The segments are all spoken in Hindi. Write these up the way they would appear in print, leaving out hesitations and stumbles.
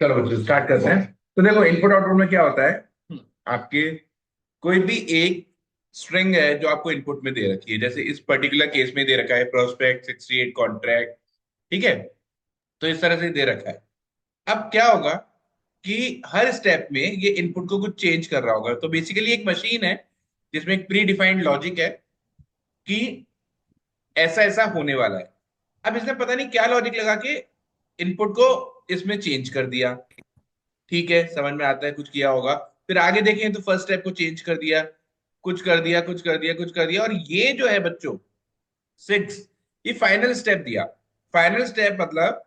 चलो बच्चों स्टार्ट करते हैं। तो देखो इनपुट आउटपुट में क्या होता है। आपके कोई भी एक स्ट्रिंग है जो आपको इनपुट में दे रखी है, जैसे इस पर्टिकुलर केस में दे रखा है प्रोस्पेक्ट 68 कॉन्ट्रैक्ट। ठीक है, तो इस तरह से दे रखा है। अब क्या होगा कि हर स्टेप में ये इनपुट को कुछ चेंज कर रहा होगा। तो बेसिकली एक मशीन है जिसमें एक प्री डिफाइंड लॉजिक है कि ऐसा ऐसा होने वाला है। अब इसने पता नहीं क्या लॉजिक लगा के इनपुट को इसमें चेंज कर दिया। ठीक है, समझ में आता है कुछ किया होगा। फिर आगे देखें तो फर्स्ट स्टेप को चेंज कर दिया, कुछ कर दिया, कुछ कर दिया, कुछ कर दिया, और ये जो है बच्चों 6, ये फाइनल स्टेप दिया। फाइनल स्टेप मतलब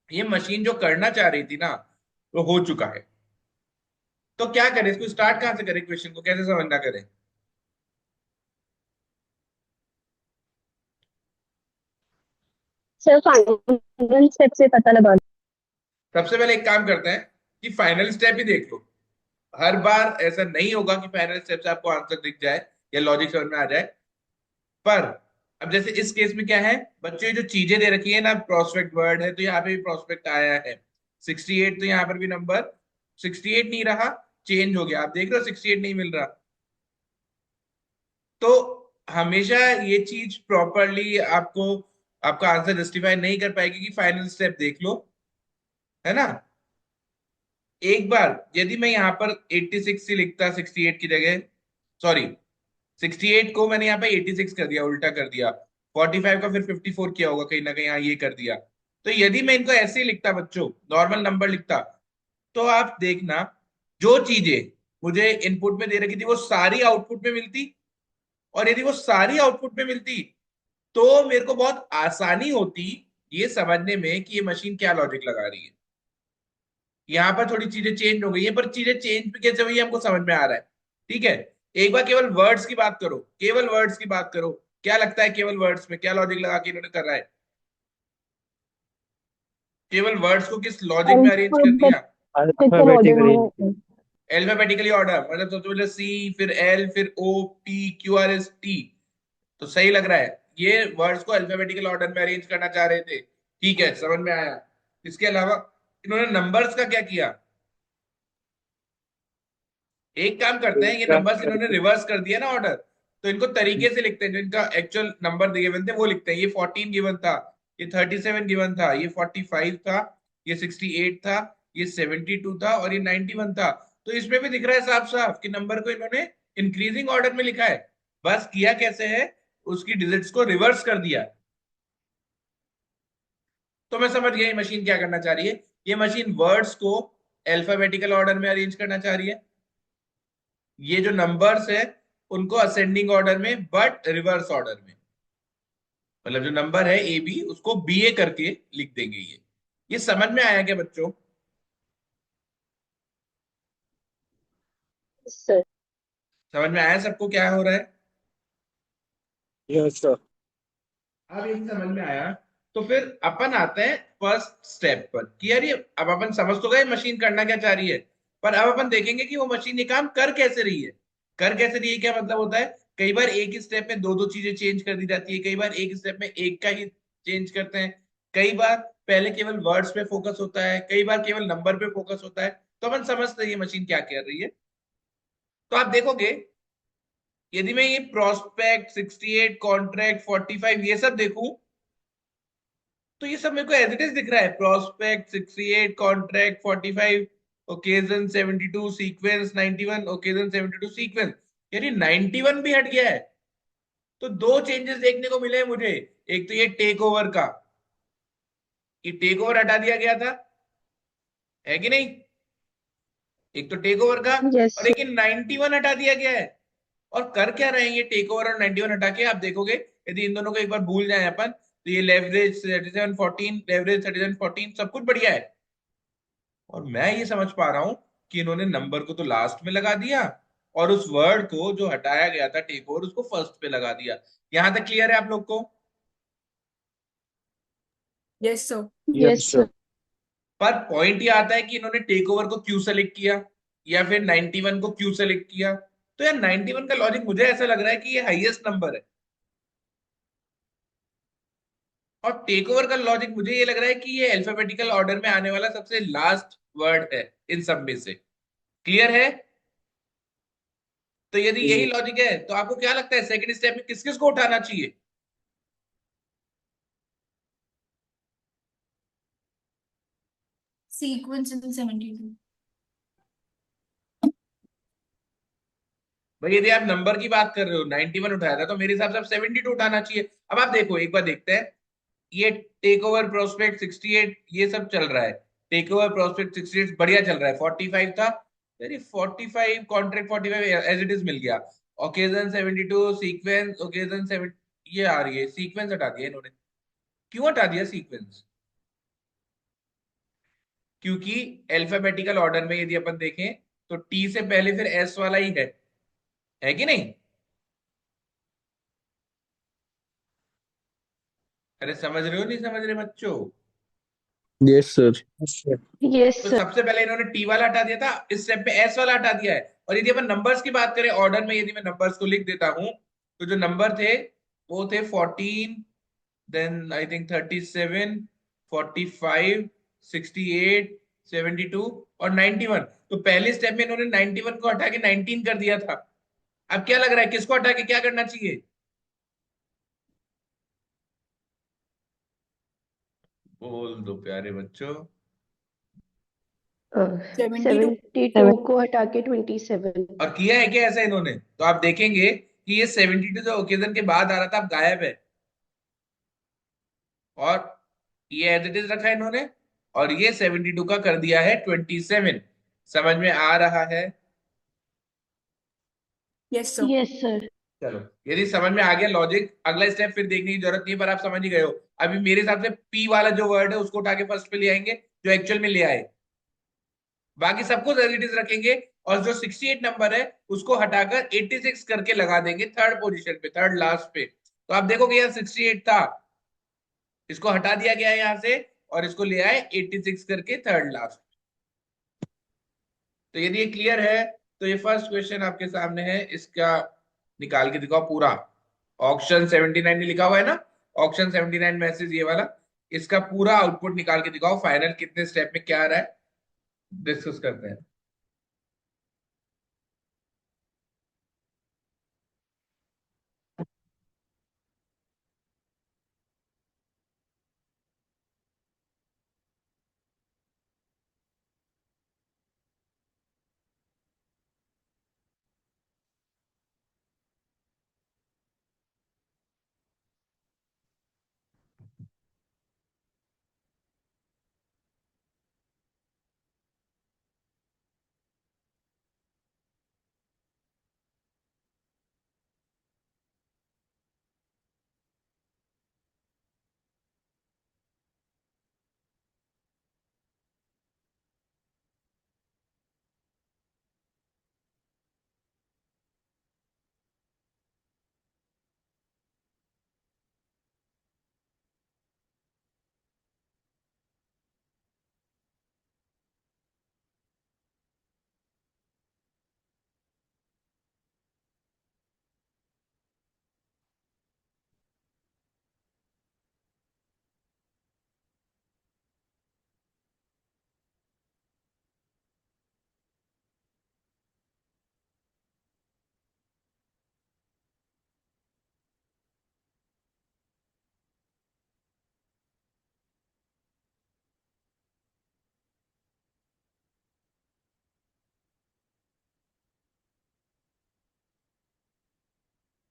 ये मशीन जो करना चाह रही थी ना वो हो चुका है। तो क्या करें, इसको स्टार्ट कहां से करें, क्वेश्चन को कैसे समझना करें। सर फाइनल स्टेप से पता लगा लो। सबसे पहले एक काम करते हैं कि फाइनल स्टेप ही देख लो। हर बार ऐसा नहीं होगा कि फाइनल स्टेप से आपको आंसर दिख जाए या लॉजिक समझ में आ जाए। पर अब जैसे इस केस में क्या है, बच्चों ये जो चीजें दे रखी है ना, प्रोस्पेक्ट वर्ड है तो यहाँ पे भी प्रोस्पेक्ट आया है 68, तो यहाँ पर भी नंबर 68 नहीं रहा, चेंज हो गया। आप देख रहे हो 68 नहीं मिल रहा। तो हमेशा ये चीज प्रॉपरली आपको आपका आंसर जस्टिफाई नहीं कर पाएगी कि फाइनल स्टेप देख लो, है ना। एक बार यदि मैं यहाँ पर 86 से लिखता 68 की जगह, सॉरी 68 को मैंने यहाँ पे 86 कर दिया, उल्टा कर दिया। 45 का फिर 54 किया होगा कहीं ना कहीं, यहाँ ये कर दिया। तो यदि मैं इनको ऐसे ही लिखता बच्चों, नॉर्मल नंबर लिखता, तो आप देखना जो चीजें मुझे इनपुट में दे रखी थी वो सारी आउटपुट में मिलती। और यदि वो सारी आउटपुट में मिलती तो मेरे को बहुत आसानी होती ये समझने में कि ये मशीन क्या लॉजिक लगा रही है। यहाँ पर थोड़ी चीजें चेंज हो गई है, पर चीजें चेंज भी कैसे हुई है हमको समझ में आ रहा है। ठीक है, एक बार केवल वर्ड्स की बात करो, केवल वर्ड्स की बात करो। क्या लगता है केवल वर्ड्स में क्या लॉजिक लगा के इन्होंने कर रहा है, केवल वर्ड्स को किस लॉजिक में अरेंज कर दिया। Alphabetical order alphabetically. में। एल्फाबेटिकली ऑर्डर, मतलब सबसे पहले सी, फिर एल, फिर O, P, Q, R, S, T. तो सही लग रहा है, ये वर्ड्स को अल्फाबेटिकल ऑर्डर में अरेंज करना चाह रहे थे। ठीक है, समझ में आया। इसके अलावा इन्होंने नंबर्स का क्या किया। एक काम करते हैं, ये नंबर्स इन्होंने रिवर्स कर दिया ना ऑर्डर, तो इनको तरीके से लिखते हैं जो इनका एक्चुअल नंबर गिवन थे वो लिखते हैं। ये 14 गिवन था, ये 37 गिवन था, ये 45 था, ये 68 था, ये 72 था, और ये 91 था। तो इसमें भी दिख रहा है साफ साफ कि नंबर को इन्होंने इंक्रीजिंग ऑर्डर में लिखा है। बस किया कैसे है, उसकी डिजिट्स को रिवर्स कर दिया। तो मैं समझ गया ये मशीन क्या करना चाह रही है। ये मशीन वर्ड्स को अल्फाबेटिकल ऑर्डर में अरेंज करना चाह रही है, ये जो नंबर्स है उनको असेंडिंग ऑर्डर में बट रिवर्स ऑर्डर में। मतलब जो नंबर है ए बी उसको बी ए करके लिख देंगे। ये समझ में आया क्या बच्चों। सर समझ में आया सबको क्या हो रहा है। Yes sir. अब ये समझ में आया, तो फिर अपन आते हैं फर्स्ट स्टेप पर कि यार ये अब अपन समझ तो गए मशीन करना क्या चाह रही है। पर अब अपन देखेंगे कि वो मशीन ये काम कर कैसे रही है। कर कैसे रही है क्या मतलब होता है, कई बार एक ही स्टेप में दो दो चीजें चेंज कर दी जाती है, कई बार एक स्टेप में एक का ही चेंज करते हैं, कई बार पहले केवल वर्ड्स पे फोकस होता है, कई बार केवल नंबर पे फोकस होता है। तो अपन समझते हैं ये मशीन क्या कर रही है। तो आप देखोगे यदि मैं ये प्रोस्पेक्ट 68 कॉन्ट्रैक्ट 45 ये सब देखूं, तो ये सब मेरे को एज इट इज दिख रहा है। Prospect 68 contract 45 occasion 72 sequence 91 occasion 72 sequence. यानी 91 भी हट गया है। तो दो चेंजेस देखने को मिले हैं मुझे। एक तो ये टेक ओवर का, ये टेक ओवर हटा दिया गया था, है कि नहीं। एक तो टेक ओवर का, यस और सर। एक 91 हटा दिया गया है। और कर क्या रहे हैं ये टेक ओवर और 91 हटा के, आप देखोगे यदि इन दोनों को एक बार भूल जाए अपन, तो ये लेवरेज 3714, लेवरेज 3714 सब कुछ बढ़िया है। और मैं ये समझ पा रहा हूं कि इन्होंने नंबर को तो लास्ट में लगा दिया, और उस वर्ड को जो हटाया गया था टेक ओवर उसको फर्स्ट पे लगा दिया। यहां तक क्लियर है आप लोग को। Yes sir. Yes yes sir. Sir. पर पॉइंट ये आता है कि इन्होंने टेक ओवर को क्यों सेलेक्ट किया या फिर 91 को क्यों सेलेक्ट किया। तो यार 91 का लॉजिक मुझे ऐसा लग रहा है कि ये हाईएस्ट नंबर है, और टेक ओवर का लॉजिक मुझे ये लग रहा है कि ये अल्फाबेटिकल ऑर्डर में आने वाला सबसे लास्ट वर्ड है इन सब में से। क्लियर है? तो यदि यही लॉजिक है तो आपको क्या लगता है सेकंड स्टेप में किस किस को उठाना चाहिए? Sequence in 72. भाई यदि आप नंबर की बात कर रहे हो 91 उठाया था तो मेरे हिसाब से आप 72 उठाना चाहिए। अब आप देखो एक बार देखते हैं। ये टेक ओवर प्रोस्पेक्ट 68 ये सब चल रहा है। टेक ओवर प्रोस्पेक्ट 68 बढ़िया चल रहा है। 45 था, यानी 45 कॉन्ट्रैक्ट 45 एज इट इज मिल गया। ओकेजन 72 सीक्वेंस ओकेजन 7 ये आ रही है। सीक्वेंस हटा दिया इन्होंने। क्यों हटा दिया सीक्वेंस? क्योंकि अल्फाबेटिकल ऑर्डर में यदि अपन देखें तो टी से पहले फिर एस वाला ही है कि नहीं? अरे समझ रहे हो नहीं समझ रहे बच्चों? Yes sir. यस तो सर। सबसे पहले इन्होंने टी वाला हटा दिया था, इस स्टेप पे एस वाला हटा दिया है। और यदि अपन नंबर्स की बात करें ऑर्डर में, यदि मैं नंबर्स को लिख देता हूं तो जो नंबर थे वो थे 14, देन आई थिंक 37, 45, 68, 72 और 91। तो पहले स्टेप में इन्होंने 91 को हटा के 19 कर दिया था। अब क्या लग रहा है किसको हटा के क्या करना चाहिए? बोल दो प्यारे बच्चों। 72. 72 को हटा के 27। और किया है क्या ऐसा इन्होंने? तो आप देखेंगे कि ये 72 जो ओकेजन के बाद आ रहा था अब गायब है। और ये एज इट इज रखा है इन्होंने। और ये 72 का कर दिया है 27। समझ में आ रहा है? Yes, sir. Yes sir. चलो, यदि समझ में आ गया लॉजिक, अगला स्टेप फिर देखने की जरूरत नहीं है, पर आप समझ ही गए हो। अभी मेरे हिसाब से पी वाला जो वर्ड है उसको उठा के फर्स्ट पे ले आएंगे जो एक्चुअल में ले आए। बाकी सबको एज इट इज रखेंगे। और जो 68 नंबर है उसको हटाकर 86 करके लगा देंगे थर्ड पोजीशन पे, थर्ड लास्ट पे। तो आप देखोगे यार 68 था, इसको हटा दिया गया है यहां से और इसको ले आए 86 करके थर्ड लास्ट। तो यदि ये क्लियर है तो ये फर्स्ट क्वेश्चन आपके सामने है, इसका निकाल के दिखाओ पूरा। ऑप्शन 79 में लिखा हुआ है ना, ऑप्शन 79 मैसेज ये वाला, इसका पूरा आउटपुट निकाल के दिखाओ। फाइनल कितने स्टेप में क्या आ रहा है डिस्कस करते हैं।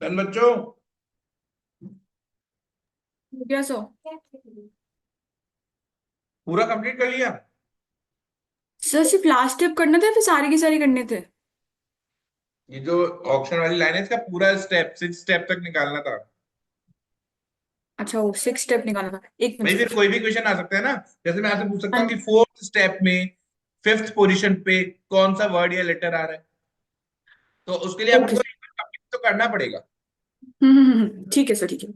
डन बच्चों? Yes, sir. पूरा कंप्लीट कर लिया? सर सिर्फ लास्ट स्टेप करना था या फिर सारे के सारे करने थे? ये जो ऑप्शन वाली लाइन है इसका पूरा स्टेप 6 स्टेप तक निकालना था। अच्छा, वो 6 स्टेप निकालना था। एक भाई मिनट फिर सर। कोई भी क्वेश्चन आ सकता है ना। जैसे मैं आपसे पूछ सकता हाँ। हूँ कि फोर्थ स्टेप में फिफ्थ पोजीशन पे कौन सा वर्ड या लेटर आ रहा है। तो उसके लिए अपन ओके को सर। एक बार complete तो करना पड़ेगा। ठीक है सर, ठीक है।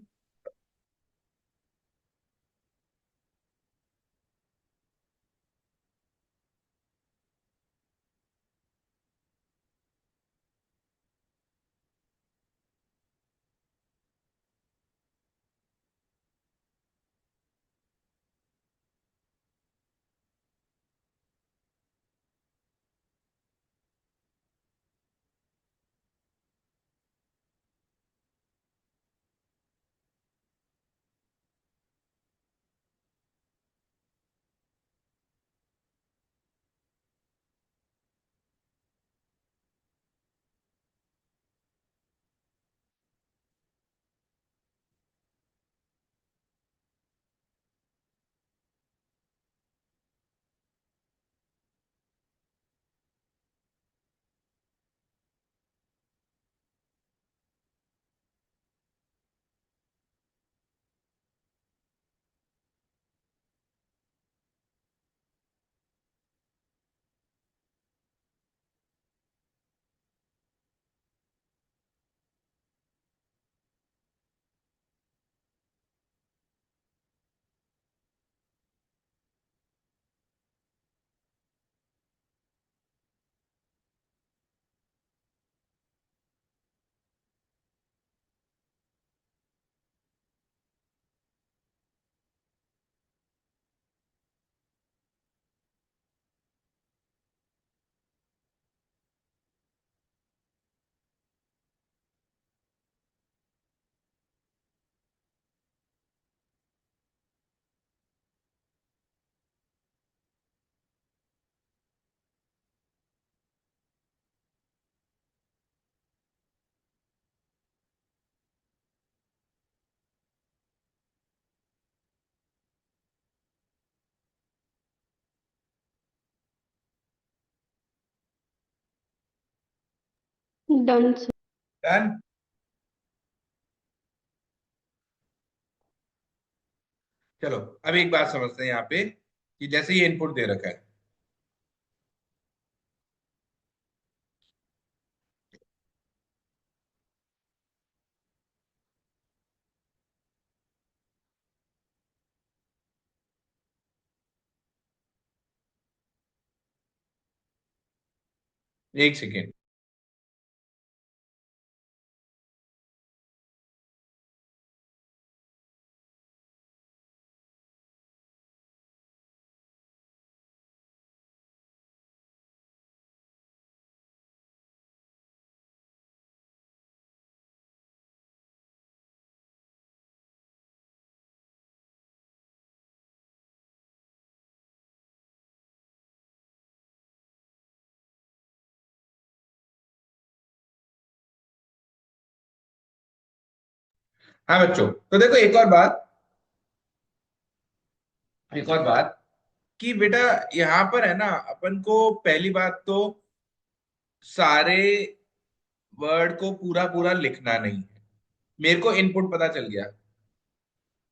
Done, sir. डन। चलो अब एक बात समझते हैं यहाँ पे कि जैसे ये इनपुट दे रखा है, एक सेकेंड। हाँ बच्चों, तो देखो एक और बात कि बेटा यहाँ पर है ना, अपन को पहली बात तो सारे वर्ड को पूरा पूरा लिखना नहीं है। मेरे को इनपुट पता चल गया,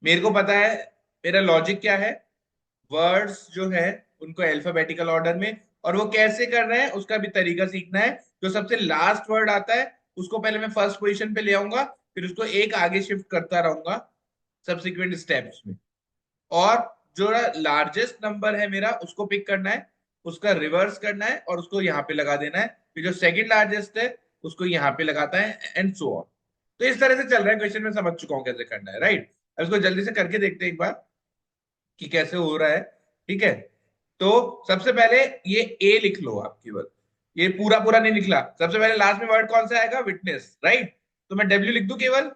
मेरे को पता है मेरा लॉजिक क्या है। वर्ड्स जो है उनको अल्फाबेटिकल ऑर्डर में, और वो कैसे कर रहे हैं उसका भी तरीका सीखना है। जो सबसे लास्ट वर्ड आता है उसको पहले मैं फर्स्ट पोजीशन पे ले आऊंगा, फिर उसको एक आगे शिफ्ट करता रहूंगा सब्सिक्वेंट स्टेप्स में। और जो लार्जेस्ट नंबर है मेरा उसको पिक करना है, उसका रिवर्स करना है और उसको यहाँ पे लगा देना है। फिर जो सेकंड लार्जेस्ट है उसको यहाँ पे लगाता है, एंड सो ऑन। तो इस तरह से चल रहा है क्वेश्चन, में समझ चुका हूँ कैसे करना है, राइट। अब इसको जल्दी से करके देखते हैं एक बार कि कैसे हो रहा है। ठीक है, तो सबसे पहले ये ए लिख लो आप केवल, ये पूरा पूरा नहीं निकला। सबसे पहले लास्ट में वर्ड कौन सा आएगा, विटनेस, राइट। तो मैं डब्ल्यू लिख दूं केवल,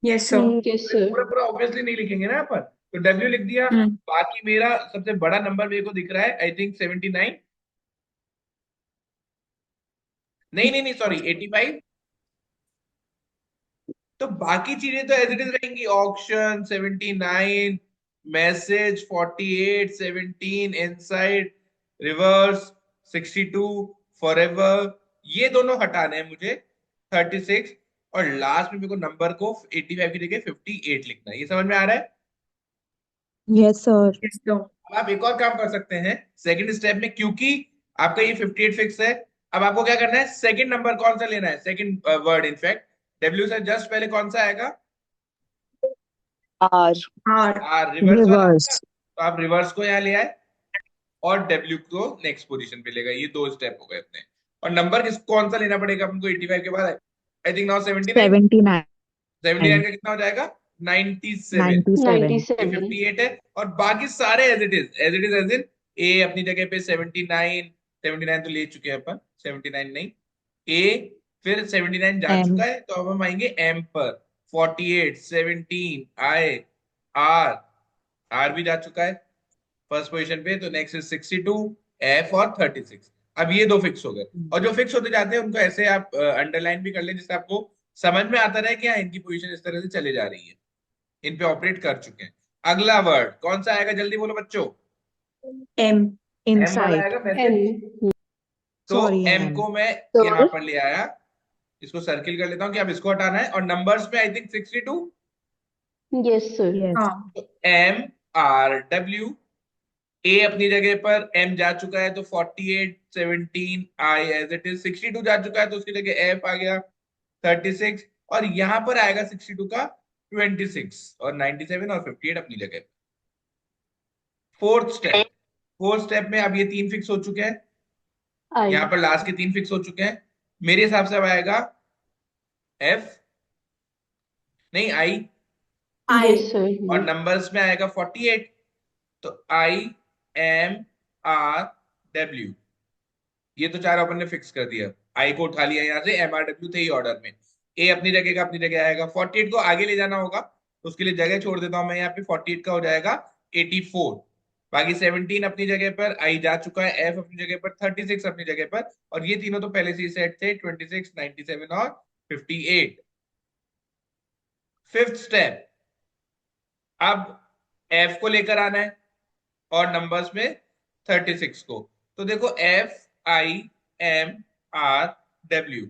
यस सर। Yes, sir. पूरा पूरा ऑब्वियसली नहीं लिखेंगे ना अपन, तो डब्ल्यू लिख दिया। हम्म। बाकी मेरा सबसे बड़ा नंबर मेरे को दिख रहा है, आई थिंक 79। नहीं नहीं नहीं, सॉरी 85। तो बाकी चीजें तो एज इट इज रहेंगी, auction 79, message 48, 17, inside, reverse 62, forever, ये दोनों हटाने हैं मुझे, 36। और लास्ट में मेरे को नंबर को 85 की जगह 58 लिखना है। ये समझ में आ रहा है। Yes sir. Yes sir. अब आप एक और काम कर सकते हैं सेकंड स्टेप में, क्योंकि आपका ये 58 फिक्स है। अब आपको क्या करना है, सेकंड नंबर कौन सा लेना है, सेकंड वर्ड इनफैक्ट डब्ल्यू से जस्ट पहले कौन सा आएगा, आर। आर। रिवर्स वाला आएगा। रिवर्स। तो आप रिवर्स को यहाँ ले आए और डब्ल्यू को नेक्स्ट पोजीशन पे ले गए। ये दो स्टेप हो गए अपने। और नंबर किस कौन सा लेना पड़ेगा हमको 85 के बाद, आई थिंक नाउ 79। 79। 79 का कितना हो जाएगा, 97। 97। ये 97. 58 है, और बाकी सारे as it is, as it is as in. A अपनी जगह पे 79, 79 तो ले चुके हैं अपन, 79 नहीं, ए, फिर 79 जा एम। चुका है, तो अब हम आएंगे एम पर। 48, 17, आई, आर, आर भी जा चुका है फर्स्ट पोजीशन पे, तो नेक्स्ट इज 62, एफ और 36। अब ये दो फिक्स हो गए, और जो फिक्स होते जाते हैं उनको ऐसे आप अंडरलाइन भी कर लें, जिससे आपको समझ में आता रहे कि हाँ इनकी पोजीशन इस तरह से चले जा रही है, इन पे ऑपरेट कर चुके हैं। अगला वर्ड कौन सा आएगा, जल्दी बोलो बच्चों। एम। एम वाला इनसाइट। आएगा, मैसेज। M. तो सॉरी एम एम। को मैं यहाँ Sir. पर ले आया, इसको सर्किल कर लेता हूँ कि अब इसको हटाना है, और नंबर्स में I think 62। Yes, sir. Yes. हाँ। तो एम, आर, डब्ल्यू, ए अपनी जगह पर, एम जा चुका है तो 48, 17, आई एज इट इज, 62 जा चुका है तो उसकी जगह एफ आ गया 36, और यहां पर आएगा 62 का 26, और 97 और 58 अपनी जगह। फोर्थ स्टेप में अब ये तीन फिक्स हो चुके हैं, यहाँ I. पर लास्ट के तीन फिक्स हो चुके हैं। मेरे हिसाब से अब आएगा एफ, नहीं आई, आई। Yes, sir. और नंबर्स में आएगा 48। तो आई, एम, आर, डब्ल्यू, ये तो चार अपन ने फिक्स कर दिया। आई को उठा लिया यहाँ से, एम आर डब्ल्यू थे ही ऑर्डर में। ए अपनी जगह का अपनी जगह आएगा, 48 को आगे ले जाना होगा तो उसके लिए जगह छोड़ देता हूं मैं यहाँ पे, 48 का हो जाएगा 84। बाकी 17 अपनी जगह पर, आई जा चुका है, एफ अपनी जगह पर, 36 अपनी जगह पर, और ये तीनों तो पहले से ही सेट थे, 26, 97 और 58। फिफ्थ स्टेप, अब एफ को लेकर आना है और नंबर्स में 36 को। तो देखो F, I, M, R, W,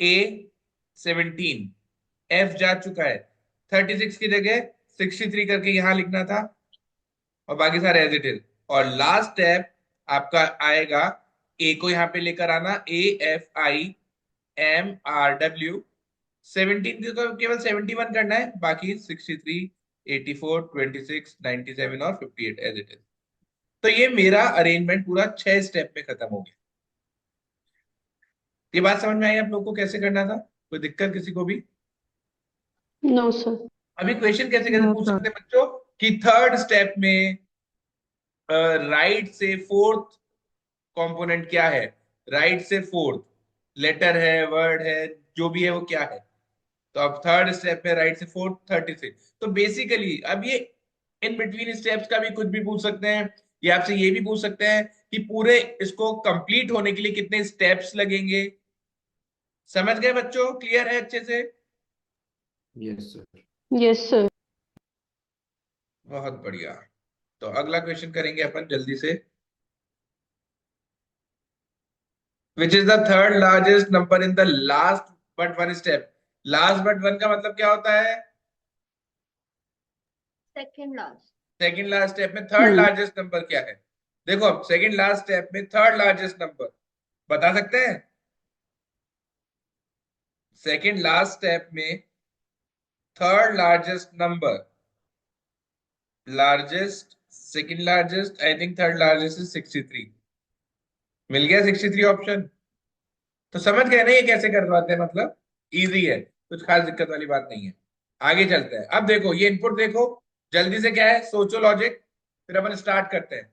A 17, F जा चुका है, 36 की जगह 63 करके यहां लिखना था, और बाकी सारे एज इट इज। और लास्ट स्टेप आपका आएगा, ए को यहां पे लेकर आना, A F I M R W, 17 को केवल 71 करना है, बाकी 63, 84, 26, 97 और 58 एज इट इज। तो ये मेरा अरेंजमेंट पूरा 6 स्टेप में खत्म हो गया। ये बात समझ में आई आप लोग को कैसे करना था? कोई दिक्कत किसी को भी? No sir. अभी क्वेश्चन कैसे कैसे No, पूछ sir. सकते हैं बच्चों, कि थर्ड स्टेप में राइट से फोर्थ कंपोनेंट क्या है, राइट से फोर्थ लेटर है, वर्ड है, जो भी है वो क्या है। तो अब थर्ड स्टेप में राइट से फोर्थ 36। तो बेसिकली अब ये इन बिटवीन स्टेप्स का भी कुछ भी पूछ सकते हैं, या आपसे ये भी पूछ सकते हैं कि पूरे इसको कंप्लीट होने के लिए कितने स्टेप्स लगेंगे। समझ गए बच्चों? क्लियर है अच्छे से? Yes sir. Yes sir. बहुत बढ़िया। तो अगला क्वेश्चन करेंगे अपन जल्दी से। Which is the third largest number in the last but one step? Last but one का मतलब क्या होता है? Second last. Second last step में थर्ड लार्जेस्ट नंबर क्या है? देखो अब सेकंड लास्ट स्टेप में थर्ड लार्जेस्ट नंबर बता सकते हैं? सेकंड लास्ट स्टेप में third largest number, largest, second largest, I think third largest is 63। मिल गया 63 ऑप्शन? तो समझ गए ना ये कैसे करवाते हैं, मतलब इजी है, कुछ खास दिक्कत वाली बात नहीं है। आगे चलते हैं। अब देखो ये इनपुट देखो, जल्दी से क्या है, सोचो लॉजिक, फिर अपन स्टार्ट करते हैं।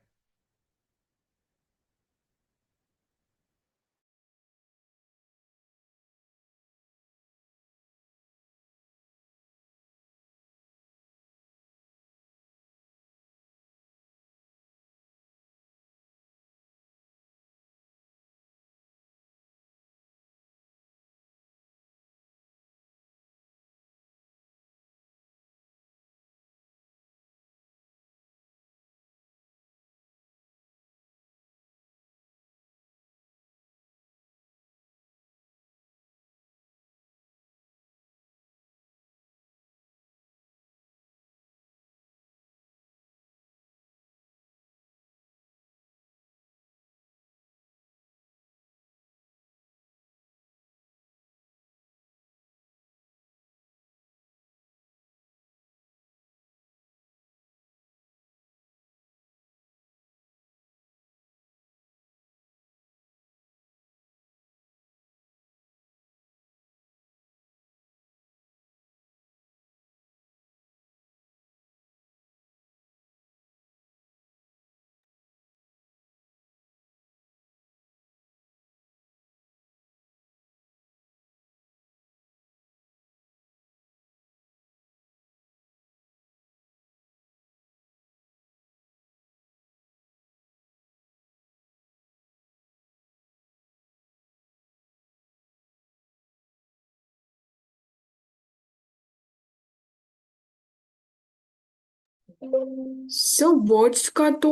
सो वर्ड्स का तो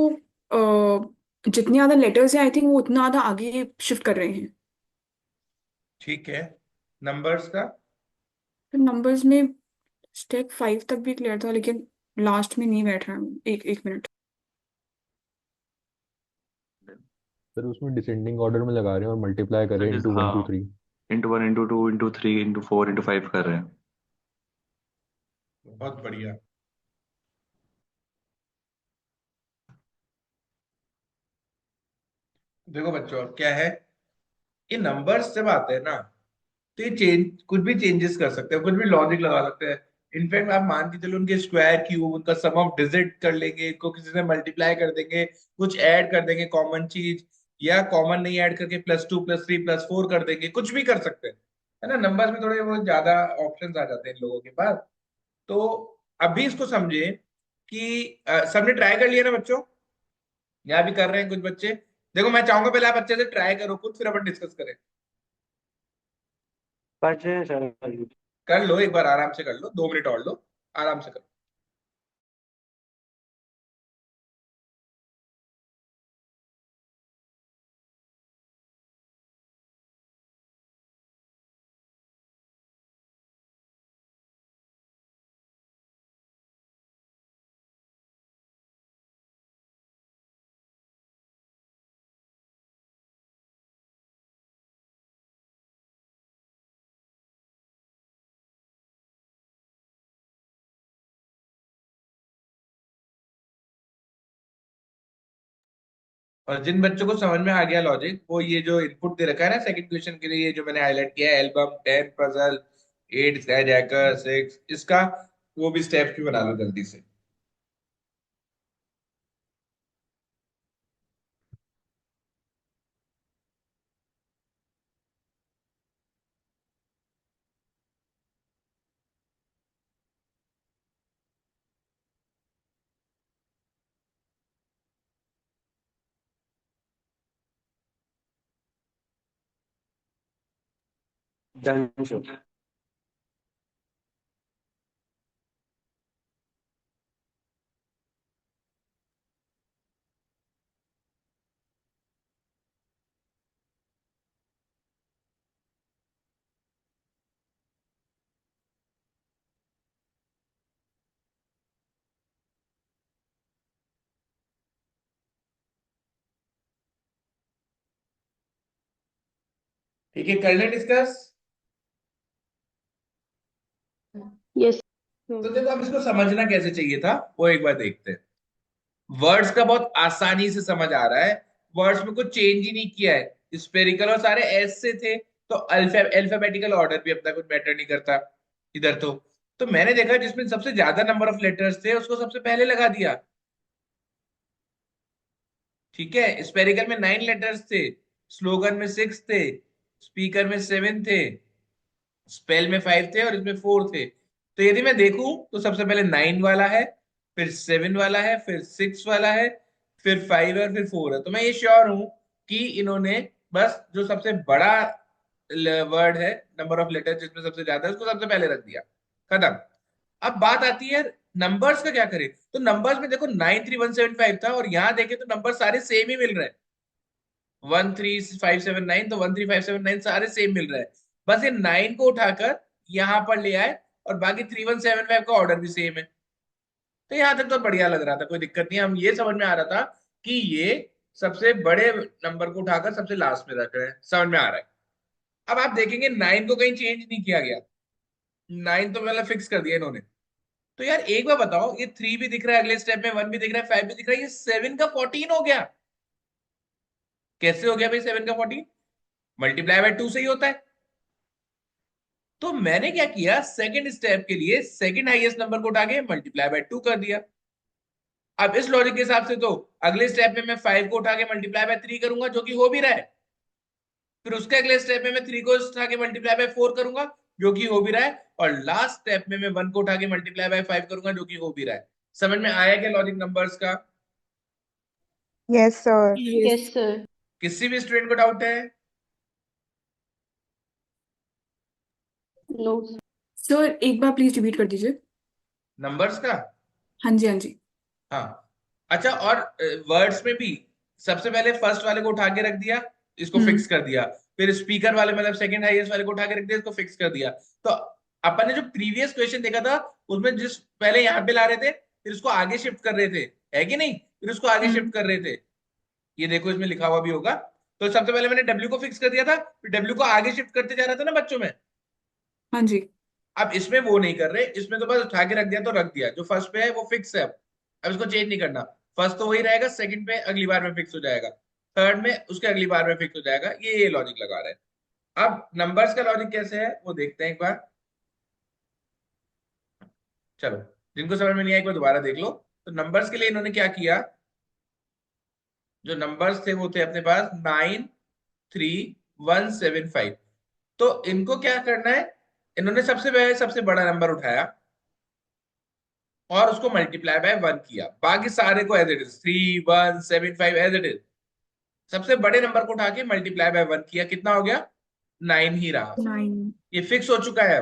जितने ज्यादा लेटर्स हैं आई थिंक वो उतना ज्यादा आगे शिफ्ट कर रहे हैं। ठीक है, नंबर्स का? तो नंबर्स में स्टेप 5 तक भी क्लियर था लेकिन लास्ट में नहीं बैठ रहा है। एक एक मिनट। सर उसमें डिसेंडिंग ऑर्डर में लगा रहे हैं और मल्टीप्लाई कर रहे हैं इंटू 1 2 हाँ, 3। Into 1 into 2 into 3 into 4 into 5 कर रहे हैं। बहुत बढ़िया। देखो बच्चों अब क्या है, ये नंबर्स जब आते हैं ना, तो ये चेंज, कुछ भी चेंजेस कर सकते हैं, कुछ भी लॉजिक लगा सकते हैं। इनफैक्ट आप मान के चलो उनके स्क्वायर क्यूब, उनका सम ऑफ डिजिट कर लेंगे, इसको किसी से मल्टीप्लाई कर देंगे, कुछ ऐड कर देंगे कॉमन चीज, या कॉमन नहीं ऐड करके +2 +3 +4 कर देंगे, कुछ भी कर सकते हैं, है ना। नंबर्स में थोड़े वो ज्यादा ऑप्शंस आ जाते हैं इन लोगों के पास। तो अभी इसको समझे कि सबने ट्राई कर लिया ना बच्चों, या भी कर रहे हैं कुछ बच्चे? देखो मैं चाहूंगा पहले आप अच्छे से ट्राई करो खुद, फिर अपन डिस्कस करें। कर लो एक बार, आराम से कर लो, 2 मिनट और लो, आराम से करो। और जिन बच्चों को समझ में आ गया लॉजिक, वो ये जो इनपुट दे रखा है ना सेकंड क्वेश्चन के लिए, ये जो मैंने हाईलाइट किया है, एल्बम 10 पजल 8 स्काई जैकर 6, इसका वो भी स्टेप्स भी बना लो जल्दी से। Done sir. ठीक है, कर लें डिस्कस। यस तो सर। देखो अब इसको समझना कैसे चाहिए था वो एक बार देखते हैं। वर्ड्स का बहुत आसानी से समझ आ रहा है, वर्ड्स में कुछ चेंज ही नहीं किया है, स्पेरिकल और सारे एस से थे, तो अल्फाबेटिकल ऑर्डर भी अपना कुछ मैटर नहीं करता इधर। तो मैंने देखा जिसमें सबसे ज्यादा नंबर ऑफ लेटर्स थे उसको सबसे पहले लगा दिया। ठीक है, स्पेरिकल में 9 लेटर्स थे, स्लोगन में 6 थे, स्पीकर में 7 थे, स्पेल में 5 थे और इसमें 4 थे। तो यदि मैं देखूं तो सबसे पहले 9 वाला है, फिर 7 वाला है, फिर 6 वाला है, फिर 5 है और फिर 4 है। तो मैं ये श्योर हूं कि इन्होंने बस जो सबसे बड़ा वर्ड है, नंबर ऑफ लेटर जिसमें सबसे ज्यादा है, उसको सबसे पहले रख दिया। खत्म। अब बात आती है नंबर्स का क्या करें। तो नंबर्स में देखो 93175 था और यहां देखे तो नंबर सारे सेम ही मिल रहे हैं, 13579, तो 13579 सारे सेम मिल रहा है। बस ये 9 को उठाकर यहां पर ले आए और बाकी 3175 का ऑर्डर भी सेम है। तो यहां तक तो बढ़िया लग रहा था, कोई दिक्कत नहीं। हम ये समझ में आ रहा था कि ये सबसे बड़े नंबर को उठाकर सबसे लास्ट में रख रहे हैं, समझ में आ रहा है। अब आप देखेंगे 9 को कहीं चेंज नहीं किया गया, 9 तो मतलब फिक्स कर दिया इन्होंने। तो यार एक बार बताओ, ये 3 भी दिख रहा है अगले स्टेप में, 1 भी दिख रहा है, 5 भी दिख रहा है, ये 7 का 14 हो गया। कैसे हो गया भाई 7 का 14? मल्टीप्लाई बाय 2 से ही होता है। तो मैंने क्या किया, सेकंड स्टेप के लिए सेकंड हाईएस्ट नंबर को उठा के मल्टीप्लाई बाय 2 कर दिया। अब इस लॉजिक के हिसाब से तो अगले स्टेप में मैं 5 को उठा के मल्टीप्लाई बाय 3 करूंगा, जो कि हो भी रहा है। फिर उसके अगले स्टेप में मैं 3 को उठा के मल्टीप्लाई बाय 4 करूंगा, जो कि हो भी रहा है। और लास्ट स्टेप में मैं 1 को उठा के मल्टीप्लाई बाय 5 करूंगा, जो कि हो भी रहा है। समझ में आया क्या लॉजिक नंबर्स का? Yes, sir. Yes yes sir. किसी भी स्टूडेंट को डाउट है? नो। सर, एक बार प्लीज रिपीट कर दीजिए। नंबर्स का? हाँ जी, हाँ जी। हाँ। अच्छा, और वर्ड्स में भी सबसे पहले फर्स्ट वाले को उठा के रख दिया, इसको फिक्स कर दिया। फिर स्पीकर वाले मतलब सेकंड हाईएस्ट वाले को उठा के रख दिया, इसको फिक्स कर दिया। तो अपन ने जो प्रीवियस क्वेश्चन देखा था उसमें जिस पहले यहाँ पे ला रहे थे, फिर उसको आगे शिफ्ट कर रहे थे, है कि नहीं? फिर उसको आगे हम्म। शिफ्ट कर रहे थे, ये देखो इसमें लिखा हुआ भी होगा। तो सबसे पहले मैंने डब्ल्यू को फिक्स कर दिया था, फिर डब्ल्यू को आगे शिफ्ट करते जा रहा था ना बच्चों में। हाँ जी। अब इसमें वो नहीं कर रहे, इसमें तो बस उठा के रख दिया तो रख दिया, जो फर्स्ट पे है वो फिक्स है। अब इसको चेंज नहीं करना, फर्स्ट तो वही रहेगा, सेकंड पे अगली बार में फिक्स हो जाएगा, थर्ड में उसके अगली बार में फिक्स हो जाएगा। ये लॉजिक लगा रहे हैं। अब नंबर्स का लॉजिक कैसे है वो देखते हैं एक बार। चलो, जिनको समझ में नहीं आया एक बार दोबारा देख लो। तो नंबर्स के लिए इन्होंने क्या किया, जो नंबर्स थे वो थे अपने पास 93175। तो इनको क्या करना है, इन्होंने सबसे पहले सबसे बड़ा नंबर उठाया और उसको मल्टीप्लाई बाय 1 किया, बाकी सारे को as it is 3175 as it is. सबसे बड़े नंबर को उठा के मल्टीप्लाई बाय 1 किया, कितना हो गया? 9 ही रहा। 9। ये फिक्स हो चुका है।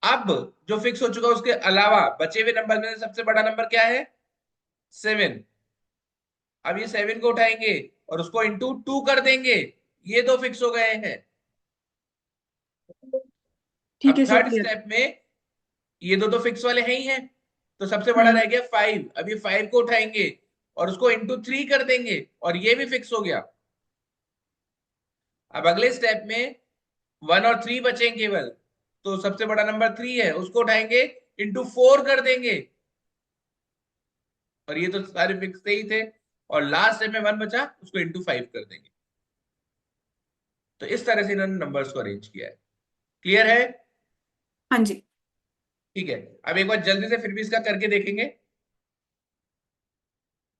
अब जो फिक्स हो चुका है उसके अलावा बचे हुए नंबर में सबसे बड़ा नंबर क्या है? 7। अब ये 7 को उठाएंगे और उसको इंटू 2 कर देंगे, ये दो फिक्स हो गए हैं। ठीक अब है सर, थर्ड क्लियर। स्टेप में ये दो तो फिक्स वाले हैं ही हैं, तो सबसे बड़ा हम्म। रह गया 5। अब ये 5 को उठाएंगे और उसको इंटू 3 कर देंगे और ये भी फिक्स हो गया। अब अगले स्टेप में 1 और 3 बचेंगे केवल, तो सबसे बड़ा नंबर 3 है, उसको उठाएंगे इंटू 4 कर देंगे और ये तो सारे फिक्स ही थे, और लास्ट स्टेप में 1 बचा उसको इंटू 5 कर देंगे। तो इस तरह से इन्होंने नंबर्स को अरेंज किया है। क्लियर है? हाँ जी। ठीक है, अब एक बार जल्दी से फिर भी इसका करके देखेंगे।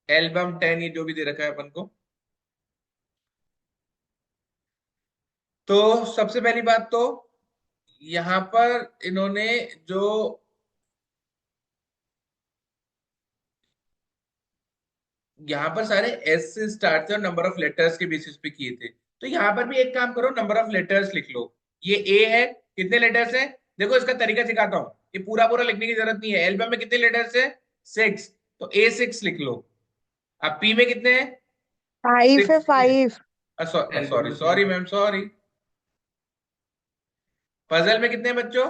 एल्बम 10 ये जो भी दे रखा है अपन को। तो सबसे पहली बात तो यहां पर इन्होंने जो यहाँ पर सारे एस से स्टार्ट थे और नंबर ऑफ लेटर्स के बेसिस पे किए थे। तो यहाँ पर भी एक काम करो, नंबर ऑफ लेटर्स लिख लो। ये ए है, कितने लेटर्स है? देखो इसका तरीका सिखाता हूँ, ये पूरा पूरा लिखने की जरूरत नहीं है। एल्बम में कितने लेटर्स है? 6, तो ए 6 लिख लो। अब पी में कितने हैं? 5 है 16। 5। Sorry sorry ma'am, sorry. Puzzle में कितने हैं बच्चों?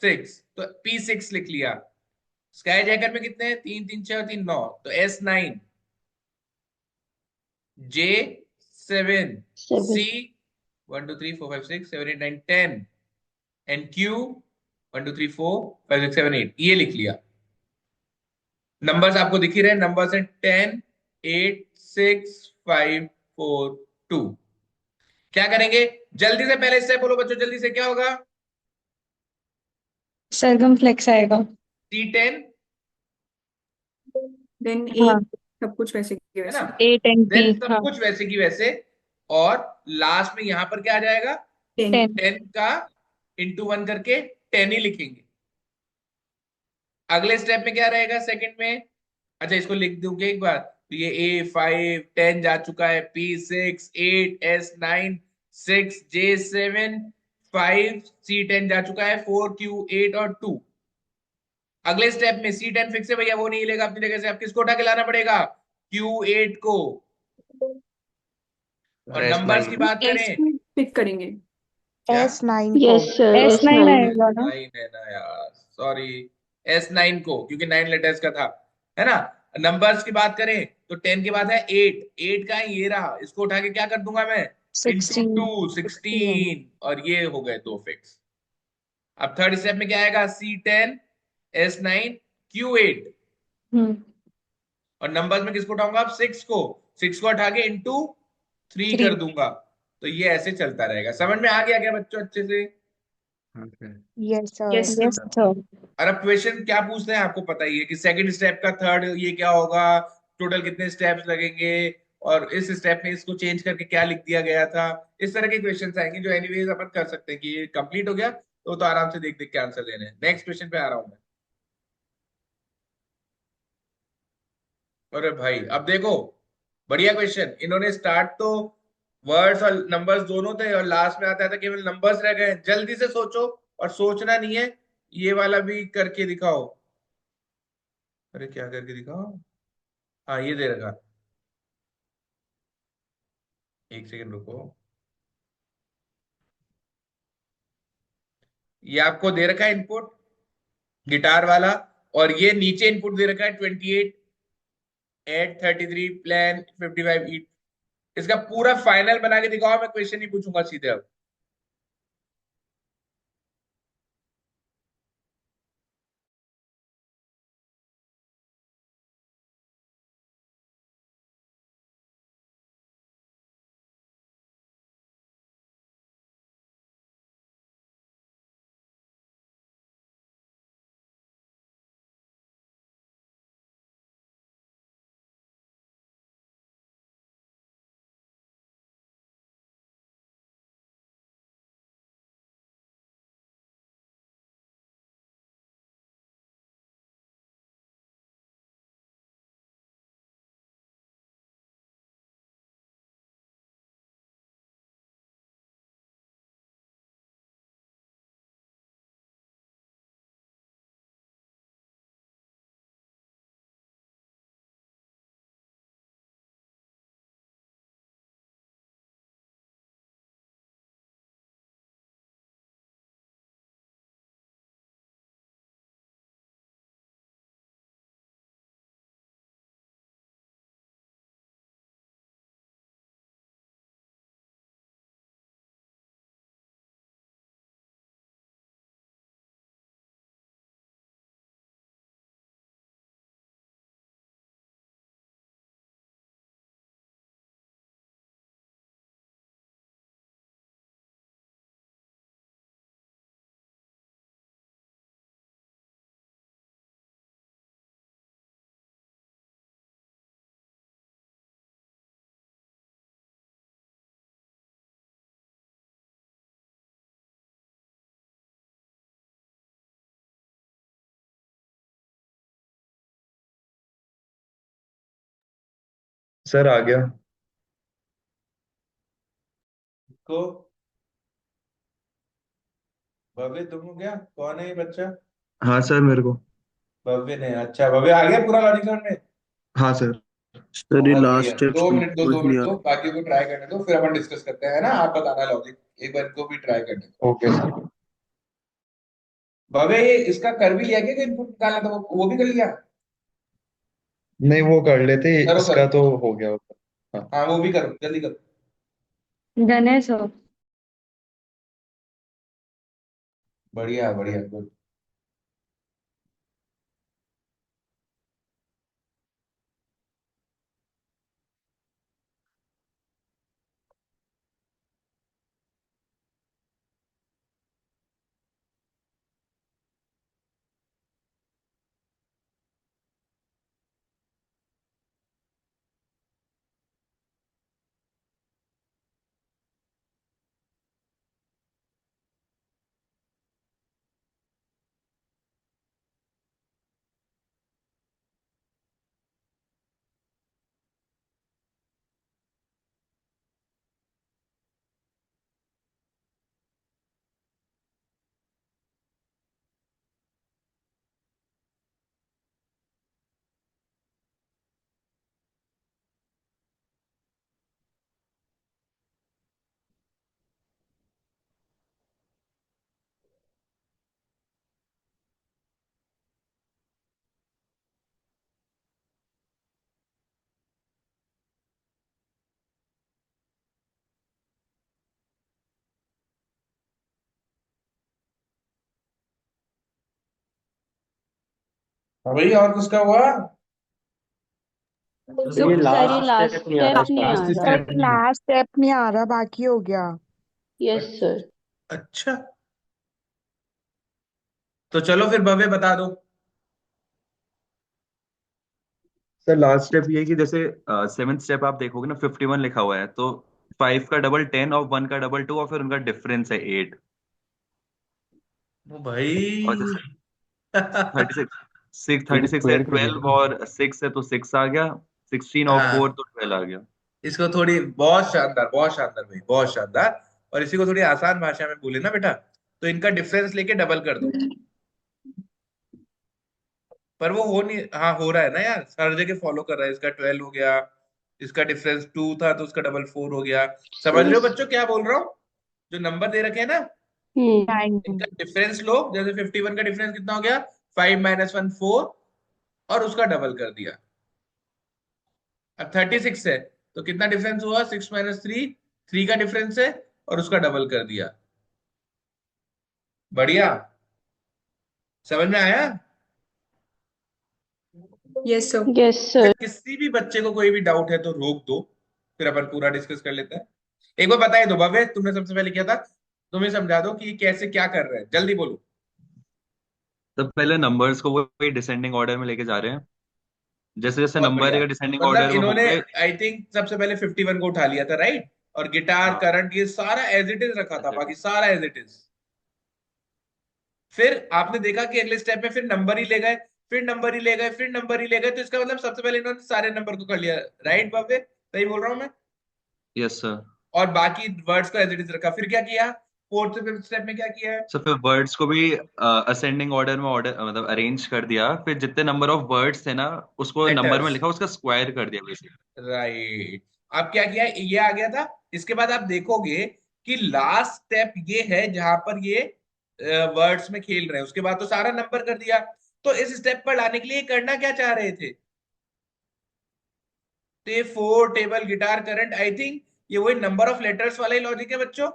6, तो पी 6 लिख लिया। स्काई जैकर में कितने हैं? 3 3 6 और 3 9, तो S 9। J 7, 7. C 1 2 3 4 5 6 7 8 9 10, and Q 1 2 3 4 5 6 7 8। ये लिख लिया। नंबर्स आपको दिख ही रहे, नंबर्स हैं 10 8 6 5 4 2। क्या करेंगे? जल्दी से पहले स्टेप बोलो बच्चों, जल्दी से क्या होगा? सरगम फ्लेक्स आएगा। C10, देन ए, हाँ, सब कुछ वैसे के है ना? वैसे। 8 and P। देन सब हाँ, कुछ वैसे की वैसे। और लास्ट में यहां पर क्या आ जाएगा? 10। 10। 10 का इंटू 1 करके 10 ही लिखेंगे। अगले स्टेप में क्या रहेगा सेकंड में? अच्छा इसको लिख दूंगे एक बार, तो ये ए 5 10 जा चुका है, पी 6 8, एस 9 6, जे 7 5, सी 10 जा चुका है 4, क्यू 8 और 2। अगले स्टेप में सी 10 फिक्स है भैया, वो नहीं लेगा अपनी जगह से, अब किसको उठा के लाना पड़ेगा? क्यू 8 को। और एस नंबर्स की 9। बात एस करें, को पिक करेंगे। क्या? S9 को। Yes, sir. S9 S9. आएगा ना। 9 है ना यार, सॉरी। S9 को, क्योंकि 9 लेटर्स का था, है ना? नंबर्स की बात करें तो 10 के बाद है 8। 8 का है, ये रहा, इसको उठा के क्या कर दूंगा मैं? इंटू 16। 2 16, और ये हो गए दो फिक्स। अब थर्ड स्टेप में क्या आएगा? C10 S9 Q8। हम्म। और नंबर्स में किसको उठाऊंगा? अब 6 को। 6 को उठा के इंटू 3 3। कर दूंगा। तो ये ऐसे चलता रहेगा। समझ में आ गया क्या बच्चों अच्छे से? Yes, sir. Yes yes sir. Sir. और अब क्वेश्चन क्या पूछते हैं आपको पता ही है कि सेकंड स्टेप का थर्ड ये क्या होगा, टोटल कितने स्टेप्स लगेंगे, और इस स्टेप में इसको चेंज करके क्या लिख दिया गया था। इस तरह के क्वेश्चंस आएंगे जो एनीवेज अपन कर सकते हैं कि ये कंप्लीट हो गया तो आराम से देख देख के आंसर देने हैं। नेक्स्ट क्वेश्चन पे आ रहा हूं मैं। अरे भाई अब देखो, बढ़िया क्वेश्चन। इन्होंने स्टार्ट तो वर्ड्स और नंबर्स दोनों थे और लास्ट में आता था केवल नंबर्स रह गए। जल्दी से सोचो, और सोचना नहीं है, ये वाला भी करके दिखाओ। अरे क्या करके दिखाओ? हाँ ये दे रखा, एक सेकंड रुको। ये आपको दे रखा है इनपुट गिटार वाला, और ये नीचे इनपुट दे रखा है 28 8 33 प्लान 55 ईट। इसका पूरा फाइनल बना के दिखाओ, मैं क्वेश्चन ही पूछूंगा सीधे अब। सर आ गया। को भव्य तुम हो गया? कौन है ये बच्चा? हाँ सर मेरे को। भव्य ने, अच्छा भव्य आ गया पूरा लॉजिक समझ में? हाँ सर। सर ये बहुत बढ़िया, लास्ट स्टेप दो मिनट दो, समझ नहीं आ दो रहा। बाकी को ट्राई करने दो, फिर अपन डिस्कस करते हैं ना। आप बताना लॉजिक, एक बार इनको भी ट्राई करने दो। Okay sir. भव्य ये इसका कर भी लिया क्या, कि इनपुट निकालना था वो भी कर लिया? नहीं वो कर लेते, करो करो। इसका तो हो गया होता। हाँ। हाँ वो भी करो, जल्दी करो। गणेश हो। बढ़िया बढ़िया, गुड। हाँ भाई, और किसका हुआ? सर ये सर लास्ट स्टेप नहीं आ रहा इसका। Last last step step. Last step नहीं आ रहा, बाकी हो गया। Yes sir. अच्छा, तो चलो फिर भव्य बता दो। सर लास्ट स्टेप ये है कि जैसे सेवेंथ स्टेप आप देखोगे ना, 51 लिखा हुआ है, तो 5 का डबल 10 और 1 का डबल 2 और फिर उनका डिफरेंस है 8। ओ भाई। और जैसे 36, तो ये 36 है, स्क्वायर कर दिया 12 ना। और 6 है तो 6 आ गया, 16 और 4 हाँ, तो 12 आ गया। इसको थोड़ी, बहुत शानदार, बहुत शानदार भाई, बहुत शानदार। और इसी को थोड़ी आसान भाषा में बोले ना बेटा, तो इनका डिफरेंस लेके डबल कर दो। पर वो हो नहीं, हाँ हो रहा है ना यार, हर जगह फॉलो कर रहा है। इसका 12 हो गया, इसका डिफरेंस 2 था तो उसका डबल 4 हो गया। समझ सर रहे हो बच्चों क्या बोल रहा हूँ? जो नंबर दे रखे हैं ना, नाइन। इनका डिफरेंस लो। जैसे 51 का डिफरेंस कितना हो गया? 5 - 1 4, और उसका डबल कर दिया। अब 36 है, तो कितना डिफरेंस हुआ? 6 - 3, 3 का डिफरेंस है, और उसका डबल कर दिया। बढ़िया, समझ में आया? Yes sir. यस फिर सर। किसी भी बच्चे को कोई भी डाउट है तो रोक दो, फिर अपन पूरा डिस्कस कर लेते हैं। एक बार बताइए दो, भव्य तुमने सबसे पहले किया था, तुम्हें समझा दो कि ये कैसे क्या कर रहे हैं, जल्दी बोलो। तो पहले नंबर्स को वो डिसेंडिंग ऑर्डर में लेके जा रहे हैं। जैसे जैसे बहुत नंबर बढ़िया। एक डिसेंडिंग मतलब ऑर्डर में इन्होंने, होंगे। आई थिंक सबसे पहले 51 को उठा लिया था, राइट? और गिटार, हाँ। करंट, ये सारा एज इट इज रखा था, ऐसे बाकी सारा एज इट इज। फिर आपने देखा कि अगले स्टेप में फिर नंबर ही ले गए, फिर नंबर ही ले गए, फिर नंबर ही ले गए, तो इसका मतलब सबसे पहले इन्होंने सारे नंबर को कर लिया। राइट भव्य, सही बोल रहा हूँ मैं? Yes sir. और बाकी वर्ड्स को एज इट इज रखा। फिर क्या किया? फोर्थ से फिफ्थ स्टेप में क्या किया है? सो फिर वर्ड्स को भी असेंडिंग ऑर्डर में ऑर्डर मतलब अरेंज कर दिया, फिर जितने नंबर ऑफ वर्ड्स थे ना उसको नंबर में लेटर्स, लिखा, उसका स्क्वायर कर दिया बेसिकली। राइट। अब क्या किया? ये आ गया था। इसके बाद आप देखोगे कि लास्ट स्टेप ये है जहां पर ये वर्ड्स में खेल रहे हैं। उसके बाद तो सारा नंबर कर दिया। तो इस स्टेप पर लाने के लिए करना क्या चाह रहे थे? तो ये four, table, guitar, current, I think ये वही नंबर ऑफ लेटर्स वाला ही लॉजिक है बच्चों।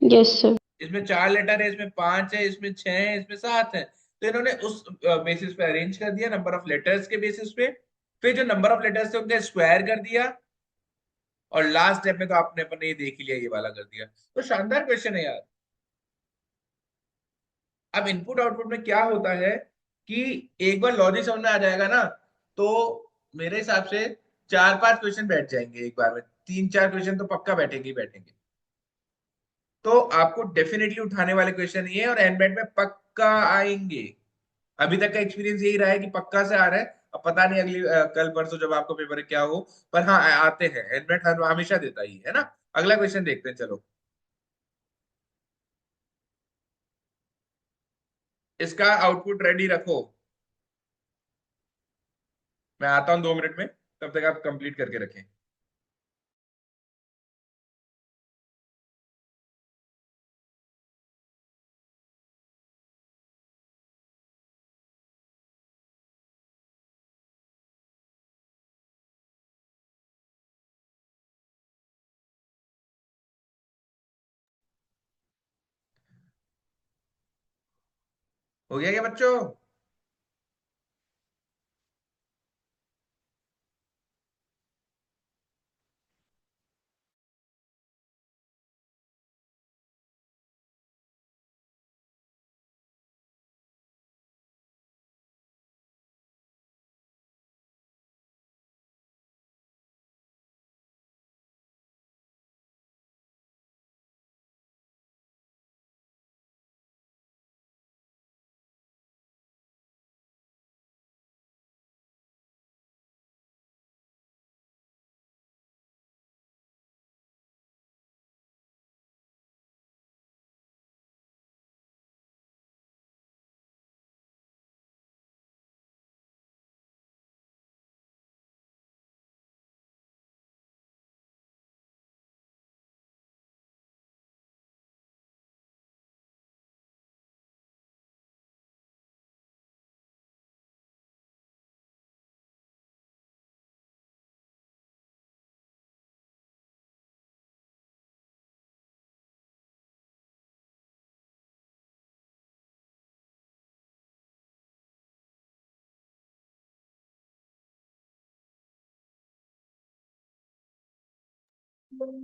Yes sir. इसमें 4 लेटर है, इसमें 5 है, इसमें 6 है, इसमें 7 है। तो इन्होंने उस बेसिस पे अरेंज कर दिया, नंबर ऑफ लेटर्स के बेसिस पे। फिर जो नंबर ऑफ लेटर्स थे उनका स्क्वायर कर दिया। और लास्ट स्टेप में तो आपने अपने ये देख ही लिया, ये वाला कर दिया। तो शानदार क्वेश्चन है यार। अब इनपुट आउटपुट में क्या होता है कि एक बार लॉजिक समझ में आ जाएगा ना, तो मेरे हिसाब से 4 5 क्वेश्चन बैठ जाएंगे एक बार में। 3 4 क्वेश्चन तो पक्का बैठेंगे ही बैठेंगे। तो आपको डेफिनेटली उठाने वाले क्वेश्चन ये है, और एनमेट में पक्का आएंगे। अभी तक का एक्सपीरियंस यही रहा है कि पक्का से आ रहा है। अब पता नहीं अगली कल परसों जब आपको पेपर है क्या हो, पर हाँ आते हैं, हेलमेट हर हमेशा देता ही है ना। अगला क्वेश्चन देखते हैं चलो। इसका आउटपुट रेडी रखो, मैं आता हूँ 2 मिनट में, तब तक आप कंप्लीट करके रखें। हो गया क्या बच्चों?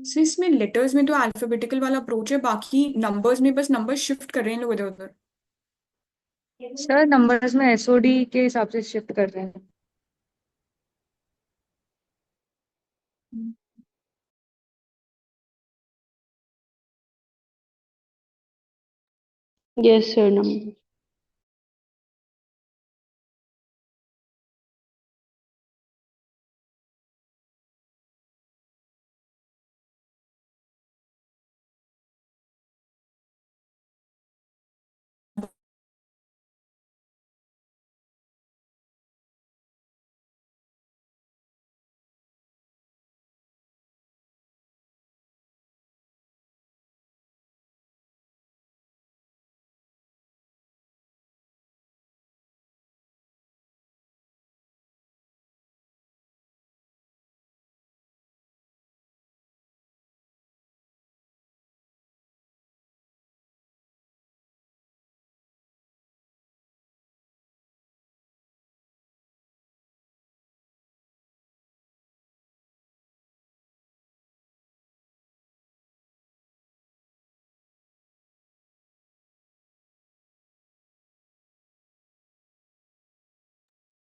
सो इसमें लेटर्स में तो अल्फाबेटिकल वाला अप्रोच है, बाकी नंबर्स में बस नंबर शिफ्ट कर रहे हैं लोग इधर उधर। सर नंबर्स में एसओडी के हिसाब से शिफ्ट कर रहे हैं। Yes, sir. Number.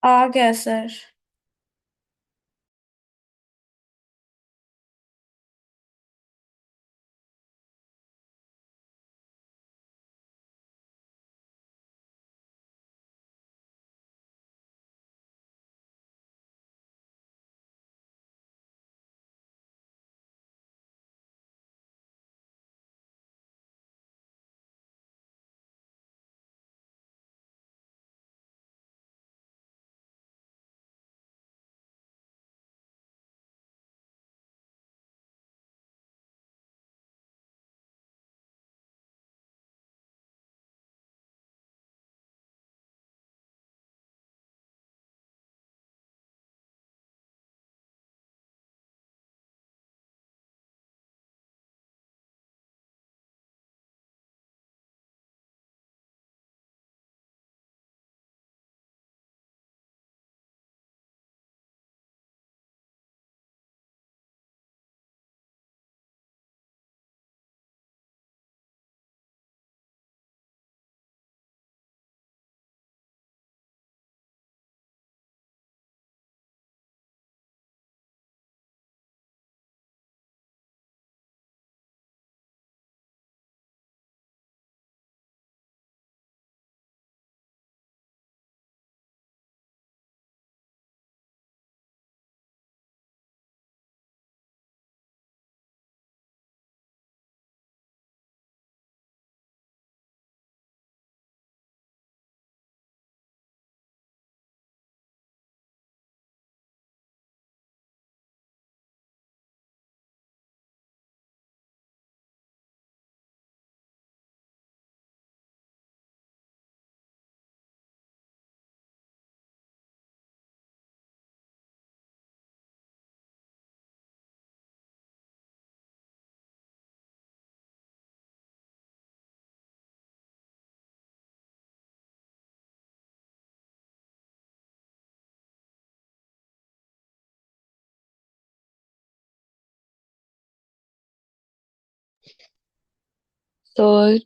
आ गया सर। सर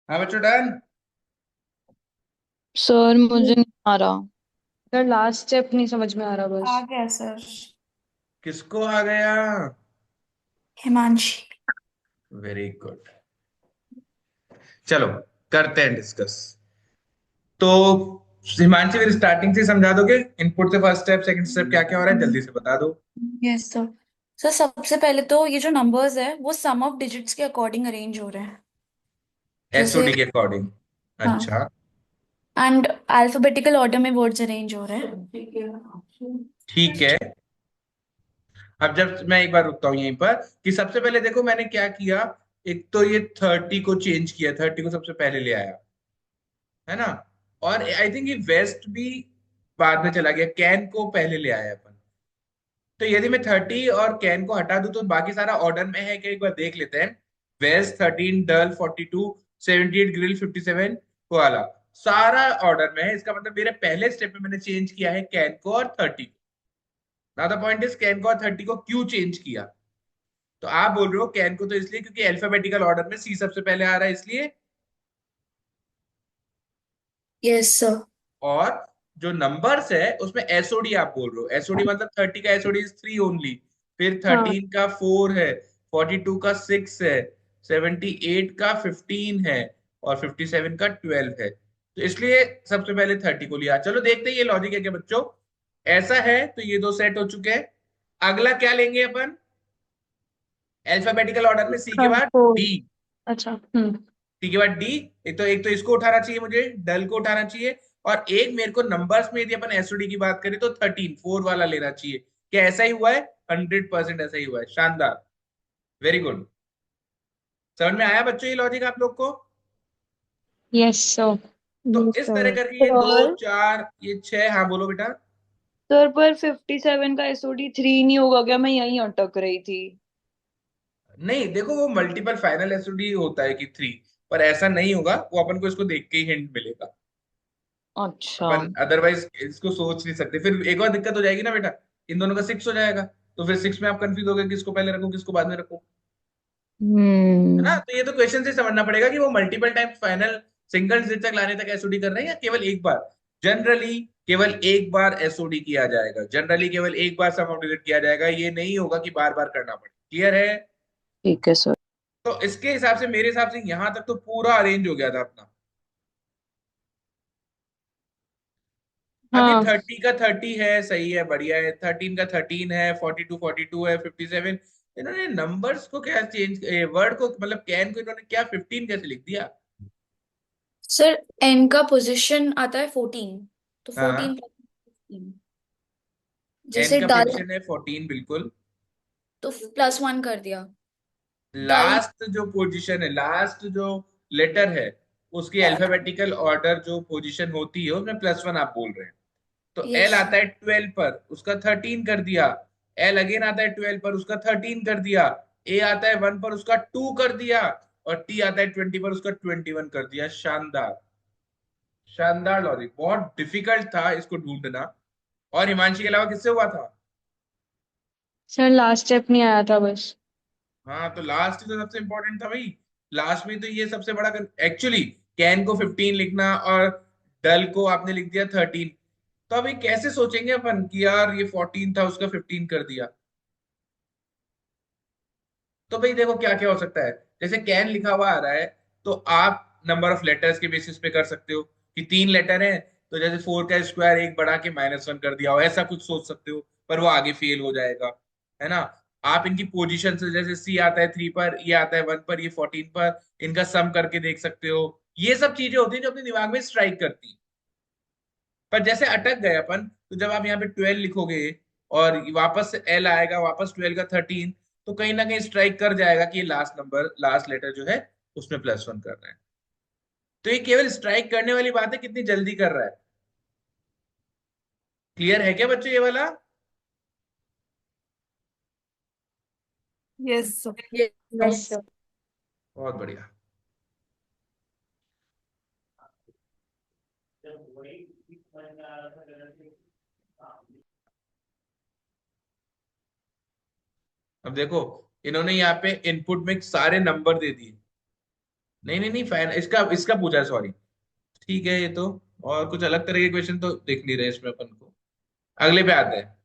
हाँ बच्चों, डन। सर मुझे नहीं आ रहा। सर लास्ट स्टेप नहीं समझ में आ रहा आ बस। गया सर। किसको आ गया? हिमांशी। Very good. चलो करते हैं डिस्कस। तो हिमांशी, फिर स्टार्टिंग से समझा दोगे? इनपुट से फर्स्ट स्टेप सेकंड स्टेप क्या क्या हो रहा है, जल्दी से बता दो। Yes sir. सर सबसे पहले तो ये जो नंबर्स है वो सम ऑफ डिजिट्स के अकॉर्डिंग अरेंज हो रहे हैं। जैसे एसओडी के अकॉर्डिंग। हाँ, अच्छा, एंड अल्फाबेटिकल ऑर्डर में वर्ड्स अरेंज हो रहे हैं। ठीक है। अब जब मैं एक बार रुकता हूँ यहीं पर कि सबसे पहले देखो मैंने क्या किया। एक तो ये 30 को चेंज किया, 30 को सबसे पहले ले आया, है ना। और आई थिंक ये वेस्ट भी बाद में चला गया, कैन को पहले ले आया अपन। तो यदि मैं 30 और कैन को हटा दूं तो बाकी सारा ऑर्डर में है कि एक बार देख लेते हैं। वेस्ट 13, डल 42, 78, ग्रिल 57, कोआला, सारा ऑर्डर में है। इसका मतलब मेरे पहले स्टेप में मैंने चेंज किया है कैन को और 30 को। Now the point is can को और 30 को क्यों चेंज किया? तो आप बोल रहे हो कैन को तो इसलिए क्योंकि अल्फाबेटिकल ऑर्डर में सी सबसे पहले आ रहा है इसलिए। Yes sir. और जो नंबर्स है उसमें एसओडी आप बोल रहे हो, एसओडी मतलब 30 का एसओडी इज 3 ओनली। फिर हाँ। 13 का 4 है, 42 का 6 है, 78 का 15 है, और 57 का 12 है। तो इसलिए सबसे पहले 30 को लिया। चलो देखते हैं ये लॉजिक है क्या बच्चों। ऐसा है तो ये दो सेट हो चुके हैं। अगला क्या लेंगे अपन? अल्फाबेटिकल ऑर्डर में सी के हाँ बाद फोर। डी। अच्छा टी के बाद डी। एक तो इसको उठाना चाहिए मुझे, डल को उठाना चाहिए। और एक मेरे को नंबर्स में यदि अपन एसओडी की बात करें तो 13 4 वाला लेना चाहिए। क्या ऐसा ही हुआ है? 100% ऐसा ही हुआ है। शानदार, वेरी गुड। समझ में आया बच्चों ये लॉजिक आप लोग को? Yes sir. तो यस इस तरह सर। करके ये दो सर चार ये छह। हाँ बोलो बेटा। सर पर 57 का एसओडी 3 नहीं होगा क्या? मैं यहीं अटक रही थी। नहीं देखो, वो मल्टीपल फाइनल एसओडी होता है कि 3, पर ऐसा नहीं होगा। वो अपन को इसको देख के ही हिंट मिलेगा। अच्छा। अपन अदरवाइज इसको सोच नहीं सकते। फिर एक और दिक्कत हो जाएगी ना बेटा, इन दोनों का 6 हो जाएगा। तो फिर 6 में आप कंफ्यूज हो गए किसको पहले रखो किसको बाद में रखो, है ना। हम्म। तो ये तो क्वेश्चन से समझना पड़ेगा कि वो multiple times final single digit तक लाने तक एसओडी कर रहे हैं या केवल एक बार। जनरली केवल एक बार एसओडी किया जाएगा, जनरली केवल एक बार सम ऑफ डिजिट किया जाएगा। ये नहीं होगा कि बार बार करना पड़े। क्लियर है? ठीक है सर। तो इसके हिसाब से, मेरे हिसाब से यहां तक तो पूरा अरेंज हो गया था अपना। अब ये हाँ 30 का 30 है, सही है, बढ़िया है। 13 का 13 है, 42 42 है, 57। इन्होंने नंबर्स को क्या चेंज, वर्ड को मतलब कैन को इन्होंने क्या 15 कैसे लिख दिया? सर एन का पोजीशन आता है 14, तो हाँ, 14 प्लस 15। एन जैसे का डाल पोजीशन है 14 बिल्कुल। तो +1 कर दिया। डल। लास्ट जो पोजीशन है, लास्ट जो लेटर है, उसकी अल्फाबेटिकल ऑर्डर जो पोजीशन होती है उसमें +1 आप बोल रहे हैं। तो एल यस। आता है 12 पर, उसका 13 कर दिया। एल अगेन आता है 12 पर, उसका 13 कर दिया। ए आता है 1 पर, उसका 2 कर दिया। और टी आता है 20 पर, उसका 21 कर दिया। शानदार, शानदार लॉजिक। बहुत डिफिकल्ट था इसको ढूंढना। और हिमांशी के अलावा किससे हुआ था? सर लास्ट स्टेप नहीं आया था बस। हाँ, तो लास्ट तो सबसे इंपॉर्टेंट था भाई। लास्ट में तो ये सबसे बड़ा एक्चुअली कैन को 15 लिखना और डल को आपने लिख दिया 13। तो अभी कैसे सोचेंगे अपन कि यार ये 14 था उसका 15 कर दिया। तो भाई देखो क्या क्या हो सकता है। जैसे कैन लिखा हुआ आ रहा है, तो आप नंबर ऑफ लेटर्स के बेसिस पे कर सकते हो कि 3 लेटर हैं, तो जैसे 4 का स्क्वायर एक बढ़ा के -1 कर दिया हो, ऐसा कुछ सोच सकते हो। पर वो आगे फेल हो जाएगा, है ना। आप इनकी पोजीशन से, जैसे सी आता है 3 पर, ये आता है 1 पर, ये 14 पर, इनका सम करके देख सकते हो। ये सब चीजें होती हैं जो अपने दिमाग में स्ट्राइक करती हैं। पर जैसे अटक गए अपन, तो जब आप यहाँ पे 12 लिखोगे और वापस से एल आएगा, वापस 12 का 13, तो कहीं ना कहीं स्ट्राइक कर जाएगा कि लास्ट नंबर, लास्ट लेटर जो है उसमें +1 कर रहा है। तो ये केवल स्ट्राइक करने वाली बात है, कितनी जल्दी कर रहा है। क्लियर है क्या बच्चों ये वाला? Yes sir. Yes sir. बहुत बढ़िया। अब देखो, इन्होंने यहाँ पे इनपुट में सारे नंबर दे दिए। नहीं नहीं नहीं, फाइन, इसका इसका पूछा है, सॉरी। ठीक है ये तो। और कुछ अलग तरह के क्वेश्चन तो दिख नहीं रहे इसमें अपन को। अगले पे आते हैं।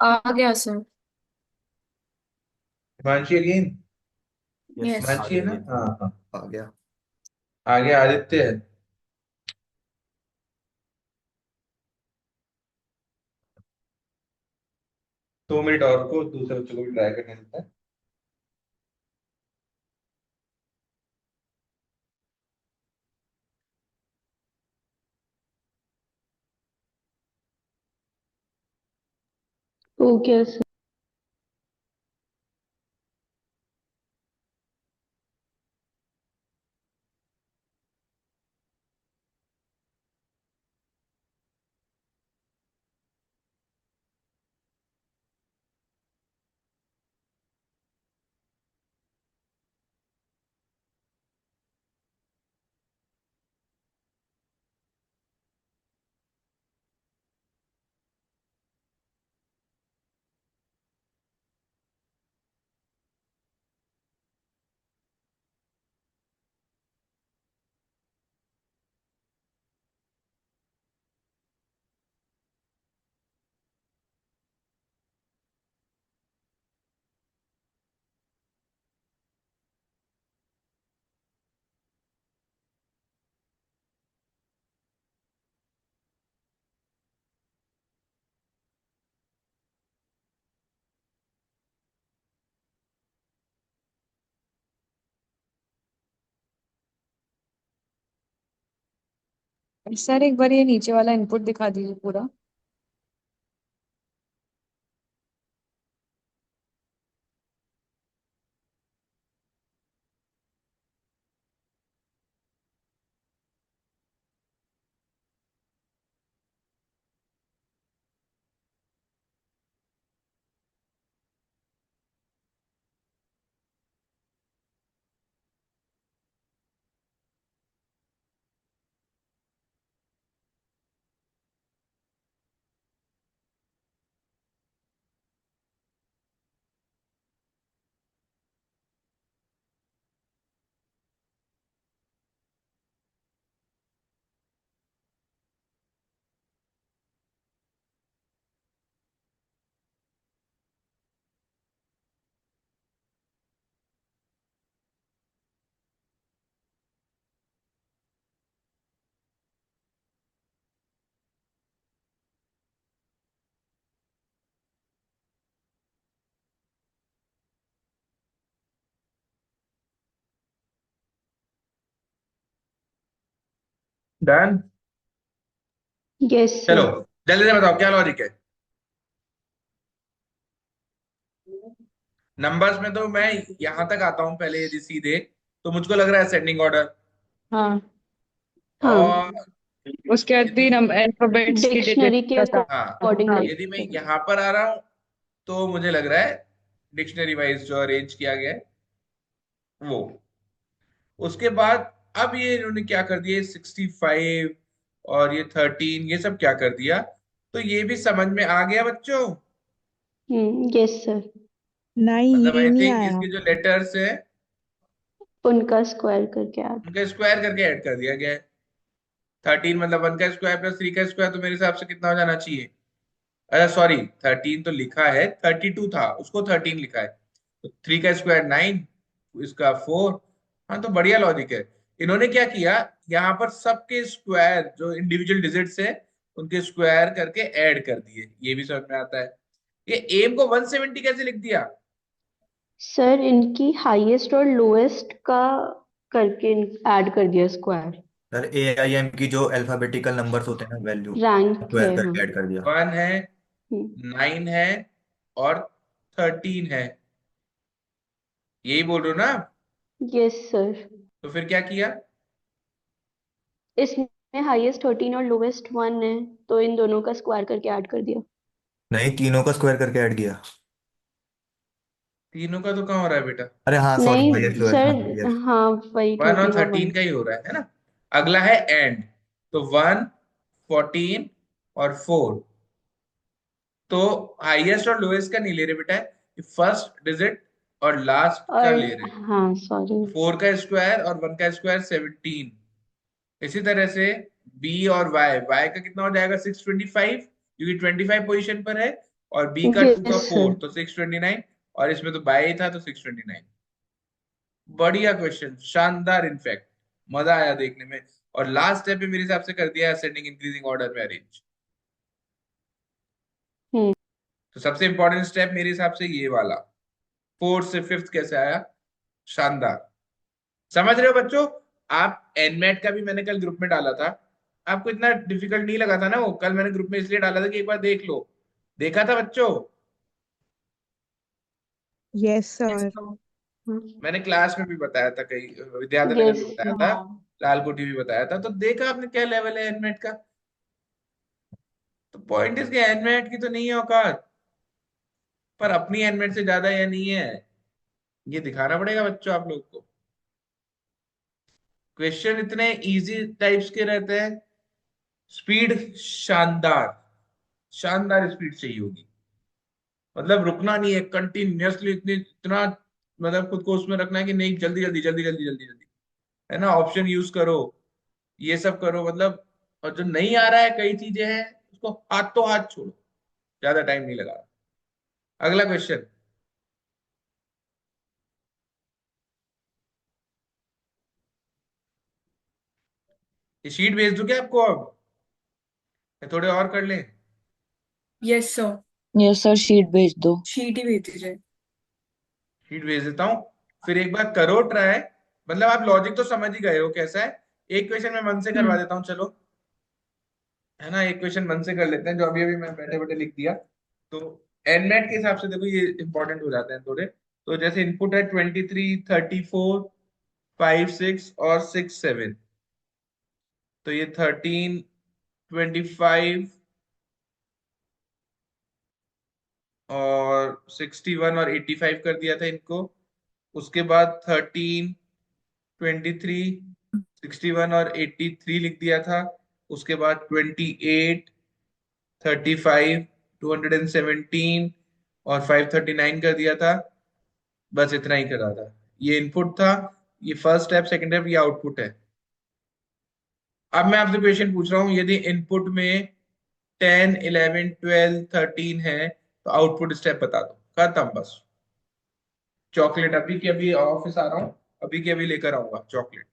आ गया sir. Himanshi again. Yes yes. आ हिमांशी गया है ना? ये। हाँ हाँ। आ गया। आगे आदित्य है। 2 मिनट और को दूसरे बच्चों को भी ट्राई करने देता है। Okay sir. सर एक बार ये नीचे वाला इनपुट दिखा दीजिए पूरा। डन। Yes, चलो sir. जल्दी से बताओ क्या लॉजिक है। नंबर्स में तो मैं यहां तक आता हूं पहले यदि सीधे, तो मुझको लग रहा है असेंडिंग ऑर्डर। हाँ, हाँ, और उसके बाद भी यदि नंबर अल्फाबेट्स की डिक्शनरी डिजिट के का साथ। हाँ अकॉर्डिंग हाँ, यदि मैं लगेगा। यहां पर आ रहा हूं तो मुझे लग रहा है डिक्शनरी वाइज जो अरेंज किया गया है वो। उसके बाद अब ये इन्होंने क्या कर दिया, 65 और ये 13 ये सब क्या कर दिया, तो ये भी समझ में आ गया बच्चों। Yes sir. नहीं, मतलब ये आई नहीं थिंक आया। इसके जो लेटर्स हैं उनका स्क्वायर करके ऐड। उनका स्क्वायर करके ऐड कर दिया गया है। 13 मतलब 1 का स्क्वायर प्लस 3 का स्क्वायर, तो मेरे हिसाब से कितना हो जाना चाहिए। अच्छा सॉरी, 13 तो लिखा है, 32 था उसको 13 लिखा है, तो 3 का स्क्वायर 9, इसका 4। हाँ तो बढ़िया लॉजिक है। इन्होंने क्या किया, यहाँ पर सबके स्क्वायर जो इंडिविजुअल डिजिट्स है उनके स्क्वायर करके ऐड कर दिए, ये भी समझ में आता है। ये एम को 170 कैसे लिख दिया। सर इनकी हाईएस्ट और लोएस्ट का करके ऐड कर दिया स्क्वायर। सर AIM की जो अल्फाबेटिकल नंबर्स होते हैं ना, वैल्यू रैंक स्क्वायर है, हाँ। करके ऐड कर दिया। 1 है, हम्म, 9 है और 13 है, यही बोल रहे हो ना। Yes sir. तो फिर क्या किया, इसमें हाईएस्ट 13 और लोवेस्ट 1 है, तो इन दोनों का स्क्वायर करके ऐड कर दिया। नहीं, तीनों का स्क्वायर करके ऐड किया। तीनों का तो कहाँ हो रहा है बेटा। अरे हाँ, सॉरी, हाईएस्ट नहीं लोएस्ट, हाँ सर, यस। हाँ वही 1 और 13 और 1। 13 का ही हो रहा है ना। अगला है एंड, तो 1, 14 और 4। तो हाईएस्ट और लोएस्ट का नहीं ले रहे बेटा, फर्स्ट डिजिट और लास्ट का और ले रहे। हाँ सॉरी। 4 का स्क्वायर और 1 का स्क्वायर 17। इसी तरह से बी और वाई, वाई का कितना हो जाएगा 625, क्योंकि 25 पोजीशन पर है, और बी का 2 का यस सर। 4 तो 629, और इसमें तो बाई था तो 629। बढ़िया क्वेश्चन, शानदार, इनफैक्ट मजा आया देखने में। और लास्ट स्टेप पे मेरे हिसाब से कर दिया असेंडिंग इंक्रीजिंग ऑर्डर में अरेंज। हम्म तो सबसे इंपॉर्टेंट स्टेप मेरे हिसाब से ये वाला, फोर्थ से फिफ्थ कैसे आया, शानदार। समझ रहे हो बच्चों। आप एनमेट का भी मैंने कल ग्रुप में डाला था, आपको इतना डिफिकल्ट नहीं लगा था ना वो, कल मैंने ग्रुप में इसलिए डाला था कि एक बार देख लो। देखा था बच्चों, यस सर। मैंने क्लास में भी बताया था, कई विद्यार्थी नगर यस भी बताया था, हाँ। लालकोटी भी बताया था, तो देखा आपने क्या लेवल है एनमेट का। तो पॉइंट इसके एनमेट की तो नहीं है औकात, पर अपनी एनमेट से ज्यादा या नहीं है, ये दिखाना पड़ेगा बच्चों आप लोग को। क्वेश्चन इतने इजी टाइप्स के रहते हैं, स्पीड शानदार, शानदार स्पीड चाहिए होगी। मतलब रुकना नहीं है, कंटिन्यूअसली इतनी इतना, मतलब खुद को उसमें रखना है कि नहीं, जल्दी जल्दी जल्दी जल्दी जल्दी जल्दी, है ना, ऑप्शन यूज करो, ये सब करो मतलब। और जो नहीं आ रहा है, कई चीजें हैं, उसको हाथों हाथ छोड़ो, ज्यादा टाइम नहीं लगा। अगला क्वेश्चन, ये शीट भेज दूं क्या आपको अब, या थोड़े और कर लें। Yes sir. Yes sir, sheet भेज दो। शीट ही भेज दीजिए। शीट भेज देता हूँ, फिर एक बार करो ट्राई। मतलब आप लॉजिक तो समझ ही गए हो कैसा है। एक क्वेश्चन मैं मन से करवा हम्म देता हूँ, चलो। है ना, एक क्वेश्चन मन से कर लेते हैं जो अभी अभी मैं बैठे बैठे लिख दिया। तो एनमेट के हिसाब से देखो ये इंपॉर्टेंट हो जाते हैं थोड़े। तो जैसे इनपुट है 23, 34, 5, 6 और 6, 7। तो ये 13, 25 और 61 और 85 कर दिया था इनको। उसके बाद 13, 23, 61 और 83 लिख दिया था। उसके बाद 28, 35, 217 और 539 कर दिया था। बस इतना ही करा था। ये इनपुट था, ये फर्स्ट स्टेप, सेकंड स्टेप, ये आउटपुट है। अब मैं आपसे क्वेश्चन पूछ रहा हूँ, यदि इनपुट में 10, 11, 12, 13 है तो आउटपुट स्टेप बता दो, खत्म बस। चॉकलेट अभी के अभी ऑफिस आ रहा हूँ, अभी के अभी लेकर आऊंगा चॉकलेट,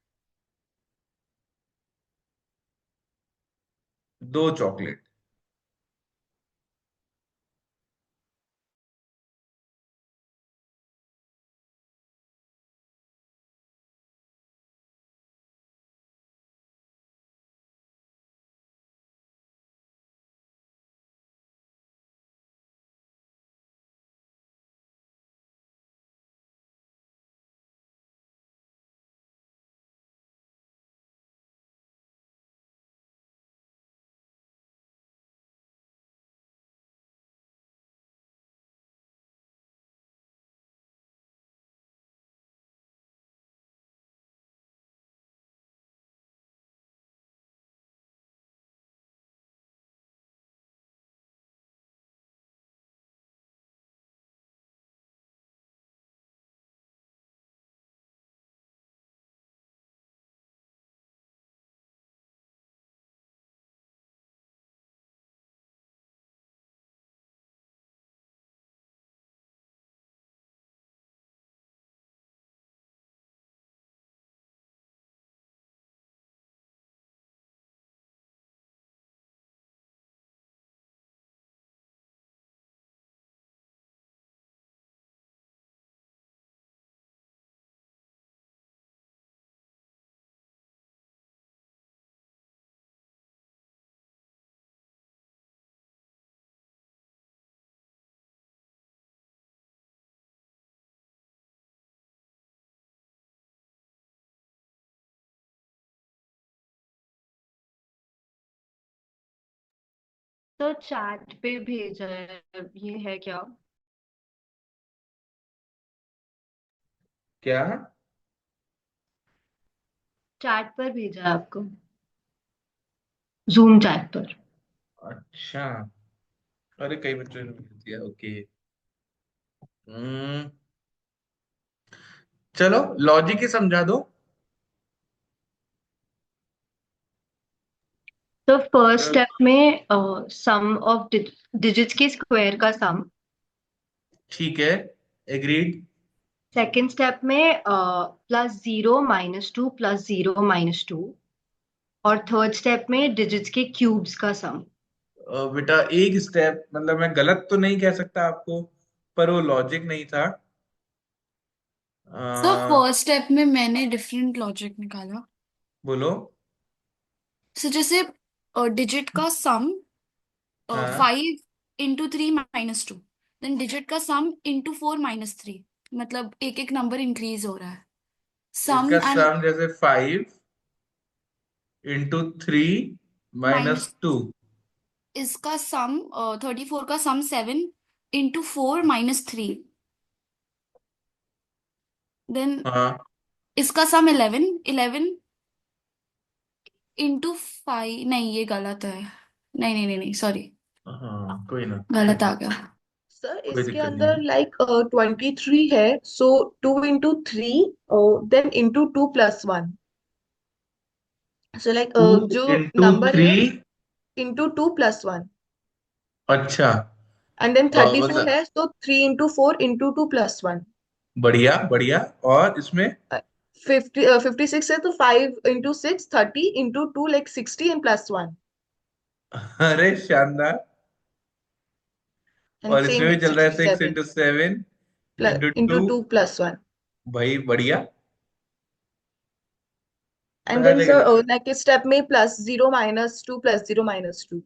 2 चॉकलेट। तो चैट पे भेजा है, ये है क्या? क्या? चैट पर भेजा है आपको, जूम चैट पर। अच्छा, अरे कई बच्चों ने भेज दिया, ओके। हम्म चलो लॉजिक ही समझा दो। तो फर्स्ट स्टेप में सम ऑफ डिजिट्स के स्क्वायर का सम। ठीक है, एग्रीड। सेकंड स्टेप में +0 - 2 +0 - 2। और थर्ड स्टेप में डिजिट्स के क्यूब्स का सम। बेटा एक स्टेप, मतलब मैं गलत तो नहीं कह सकता आपको, पर वो लॉजिक नहीं था। सर अ, फर्स्ट स्टेप में मैंने डिफरेंट लॉजिक निकाला। बोलो। सो जैसे डिजिट का सम हाँ, 5 × 3 - 2, देन डिजिट का सम × 4 - 3, मतलब एक एक नंबर इंक्रीज हो रहा है। इसका सम एंड सम जैसे 5 × 3 माइनस -2। इसका सम 34 का सम 7 × 4 - 3, देन हाँ इसका सम 11, 11 × 5। नहीं ये गलत है, नहीं नहीं नहीं नहीं, सॉरी, हाँ, कोई ना, गलत आ गया। सर कोई इसके दिक्कत नहीं अंदर है। लाइक 23 है, सो 2 × 3 देन ×2 + 1। सो लाइक टू जो इंटू नंबर थ्री है ×2 + 1। अच्छा, एंड देन 34 मतलब है, तो 3 × 4 ×2 + 1। बढ़िया बढ़िया। और इसमें 56 है, तो 5 × 6 30 × 2 लाइक 60 एंड +1। अरे शानदार। एंड और इसमें सेम भी विथ चल रहा है 6 67 × 7 × 2। ×2 + 1। भाई बढ़िया। एंड हर देन जगह सर लिखना है। नेक्स्ट स्टेप में +0 - 2 +0 - 2।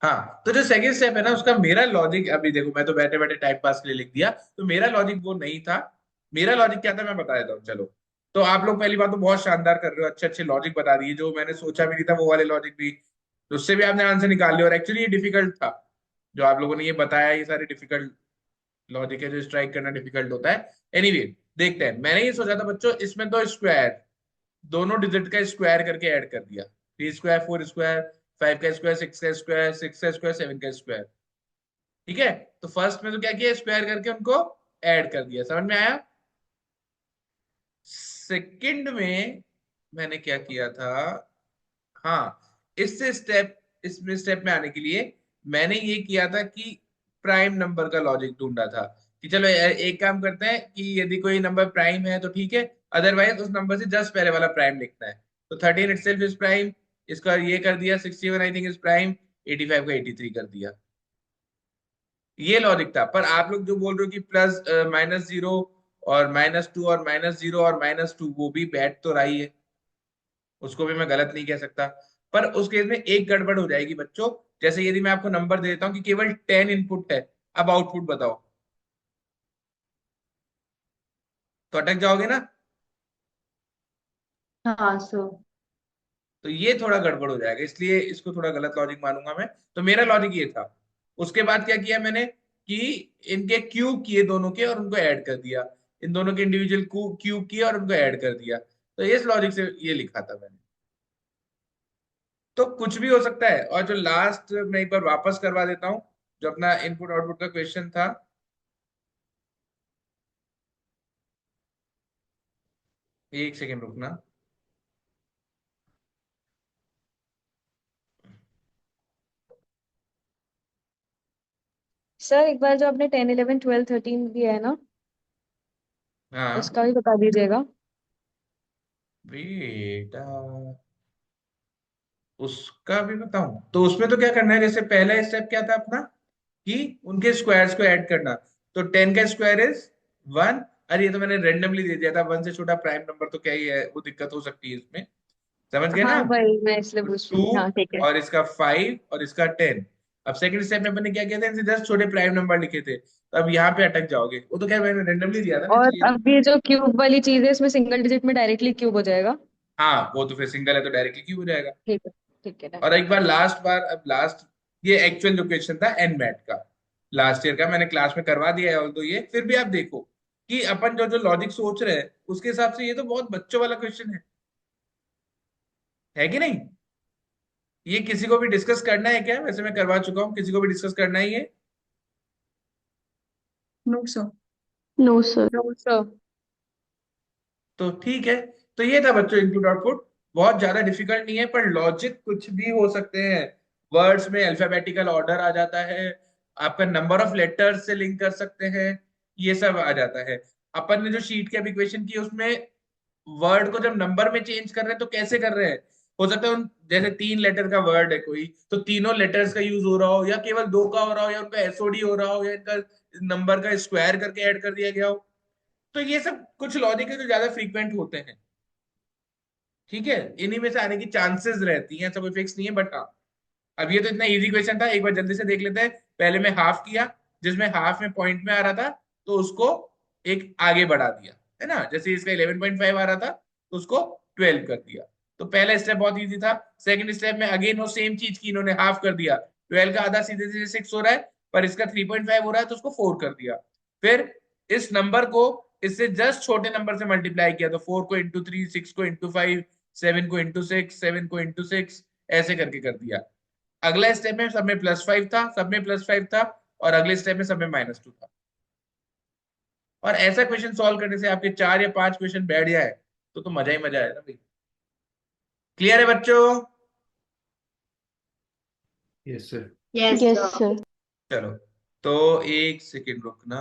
हाँ, तो जो सेकंड स्टेप है ना उसका मेरा लॉजिक, अभी देखो मैं तो बैठे बैठे टाइम पास के लिए लिख दिया, तो मेरा लॉजिक वो नहीं था। मेरा लॉजिक क्या था मैं बता देता हूँ, चलो। तो आप लोग पहली बात तो बहुत शानदार कर रहे हो, अच्छे अच्छे लॉजिक बता दिए, जो मैंने सोचा भी नहीं था वो वाले लॉजिक भी, तो उससे भी आपने आंसर निकाल लिया। और एक्चुअली ये डिफिकल्ट था जो आप लोगों ने ये बताया, ये सारे डिफिकल्ट लॉजिक है जो स्ट्राइक करना डिफिकल्ट होता है। एनीवे देखते हैं, मैंने ये सोचा था बच्चों इसमें तो स्क्वायर, दोनों डिजिट का स्क्वायर करके ऐड कर दिया, 3 स्क्वायर 4 स्क्वायर 5 का स्क्वायर 6 का स्क्वायर 6 का स्क्वायर 7 का स्क्वायर। ठीक है, तो फर्स्ट में तो क्या किया, स्क्वायर करके उनको ऐड कर दिया, समझ में आया। सेकंड में मैंने क्या किया था, हाँ, इससे स्टेप इसमें स्टेप में आने के लिए मैंने ये किया था कि प्राइम नंबर का लॉजिक ढूंढा था, कि चलो एक काम करते हैं कि यदि कोई नंबर प्राइम है तो ठीक है, अदरवाइज उस नंबर से जस्ट पहले वाला प्राइम लिखना है। तो 13 इटसेल्फ इज प्राइम, इसका ये कर दिया, 61 आई थिंक इज प्राइम, 85 का 83 कर दिया। ये लॉजिक था। पर आप लोग जो बोल रहे हो कि प्लस -0 और -2 और -0 और -2, वो भी बैठ तो रही है, उसको भी मैं गलत नहीं कह सकता। पर उस केस में एक गड़बड़ हो जाएगी बच्चों, जैसे यदि मैं आपको नंबर दे देता हूँ कि केवल 10 इनपुट है, अब आउटपुट बताओ, तो अटक जाओगे ना। हाँ सर। तो ये थोड़ा गड़बड़ हो जाएगा, इसलिए इसको थोड़ा गलत लॉजिक मानूंगा मैं। तो मेरा लॉजिक ये था। उसके बाद क्या किया मैंने कि इनके क्यूब किए दोनों के और उनको ऐड कर दिया, इन दोनों के इंडिविजुअल क्यूब किए और उनको ऐड कर दिया। तो इस लॉजिक से ये लिखा था मैंने। तो कुछ भी हो सकता है। और जो लास्ट मैं एक बार वापस करवा देता हूँ, जो अपना इनपुट आउटपुट का क्वेश्चन था, एक सेकेंड रुकना। सर एक बार जो आपने 10 11 12 13 दिया है ना, हाँ उसका भी बता दीजिएगा। बेटा, उसका भी बताऊं? तो उसमें तो क्या करना है, जैसे पहला स्टेप क्या था अपना, कि उनके स्क्वायर्स को ऐड करना। तो 10 का स्क्वायर इज 1। अरे ये तो मैंने रेंडमली दे दिया था, 1 से छोटा प्राइम नंबर तो क्या ही है, वो दिक्कत हो सकती है इसमें, समझ गए हाँ ना। वही मैं इसलिए तो पूछ रही 2 थी, हाँ ठीक है। और इसका 5 और इसका 10। अब सेकंड स्टेप में मैंने क्या किया था, इनसे जस्ट छोटे प्राइम नंबर लिखे थे, तो अब यहाँ पे अटक जाओगे, वो तो क्या मैंने रेंडमली दिया था ना और इसलिए। अब ये जो क्यूब वाली चीज है इसमें सिंगल डिजिट में डायरेक्टली क्यूब हो जाएगा। हाँ, वो तो फिर सिंगल है तो डायरेक्टली क्यूब हो जाएगा। ठीक है, ठीक है डन। और एक बार लास्ट बार, अब लास्ट, ये एक्चुअल जो क्वेश्चन था एनमैट का, लास्ट ईयर का, मैंने क्लास में करवा दिया है। तो ये फिर भी आप देखो कि अपन जो जो लॉजिक सोच रहे हैं उसके हिसाब से ये तो बहुत बच्चों वाला क्वेश्चन है कि नहीं। ये किसी को भी डिस्कस करना है क्या? वैसे मैं करवा चुका हूँ, किसी को भी डिस्कस करना ही है? No sir. No sir. No sir. तो ठीक है। तो ये था बच्चों इनपुट आउटपुट, बहुत ज्यादा डिफिकल्ट नहीं है, पर लॉजिक कुछ भी हो सकते हैं। वर्ड्स में अल्फाबेटिकल ऑर्डर आ जाता है, आपका नंबर ऑफ लेटर्स से लिंक कर सकते हैं, ये सब आ जाता है। अपन ने जो शीट के अभी क्वेश्चन किए उसमें वर्ड को जब नंबर में चेंज कर रहे हैं तो कैसे कर रहे हैं, हो सकता है जैसे 3 लेटर का वर्ड है कोई, तो तीनों लेटर्स का यूज हो रहा हो, या केवल 2 का हो रहा हो, या उनका एसओडी हो रहा हो, या इनका नंबर का स्क्वायर करके ऐड कर दिया गया हो। तो ये सब कुछ लॉजिक है जो ज्यादा फ्रीक्वेंट होते हैं। ठीक है, इन्हीं में से आने की चांसेस रहती हैं, सब फिक्स नहीं है, बट हाँ। अब ये तो इतना इजी क्वेश्चन था, एक बार जल्दी से देख लेते हैं। पहले मैं हाफ किया, जिसमें हाफ में पॉइंट में आ रहा था तो उसको एक आगे बढ़ा दिया, है ना। जैसे इसका 11.5 आ रहा था तो उसको 12 कर दिया। तो पहला स्टेप बहुत इजी था। सेकंड स्टेप में अगेन वो सेम चीज की, इन्होंने हाफ कर दिया, 12 का आधा सीधे सीधे 6 हो रहा है, पर इसका 3.5 हो रहा है तो उसको 4 कर दिया। फिर इस नंबर को इससे जस्ट छोटे नंबर से मल्टीप्लाई किया, तो 4 को इंटू 3, 6 को इंटू 5, 7 को इंटू 6, 7 को इंटू 6, ऐसे करके कर दिया। अगला स्टेप में सब में +5 था, सब में +5 था, और अगले स्टेप में सब में -2 था। और ऐसा क्वेश्चन सॉल्व करने से आपके 4 या 5 क्वेश्चन बैठ जाए तो मजा ही मजा है ना भाई। क्लियर है बच्चों? Yes sir. Yes Yes, sir. sir. चलो, तो एक सेकेंड रुकना।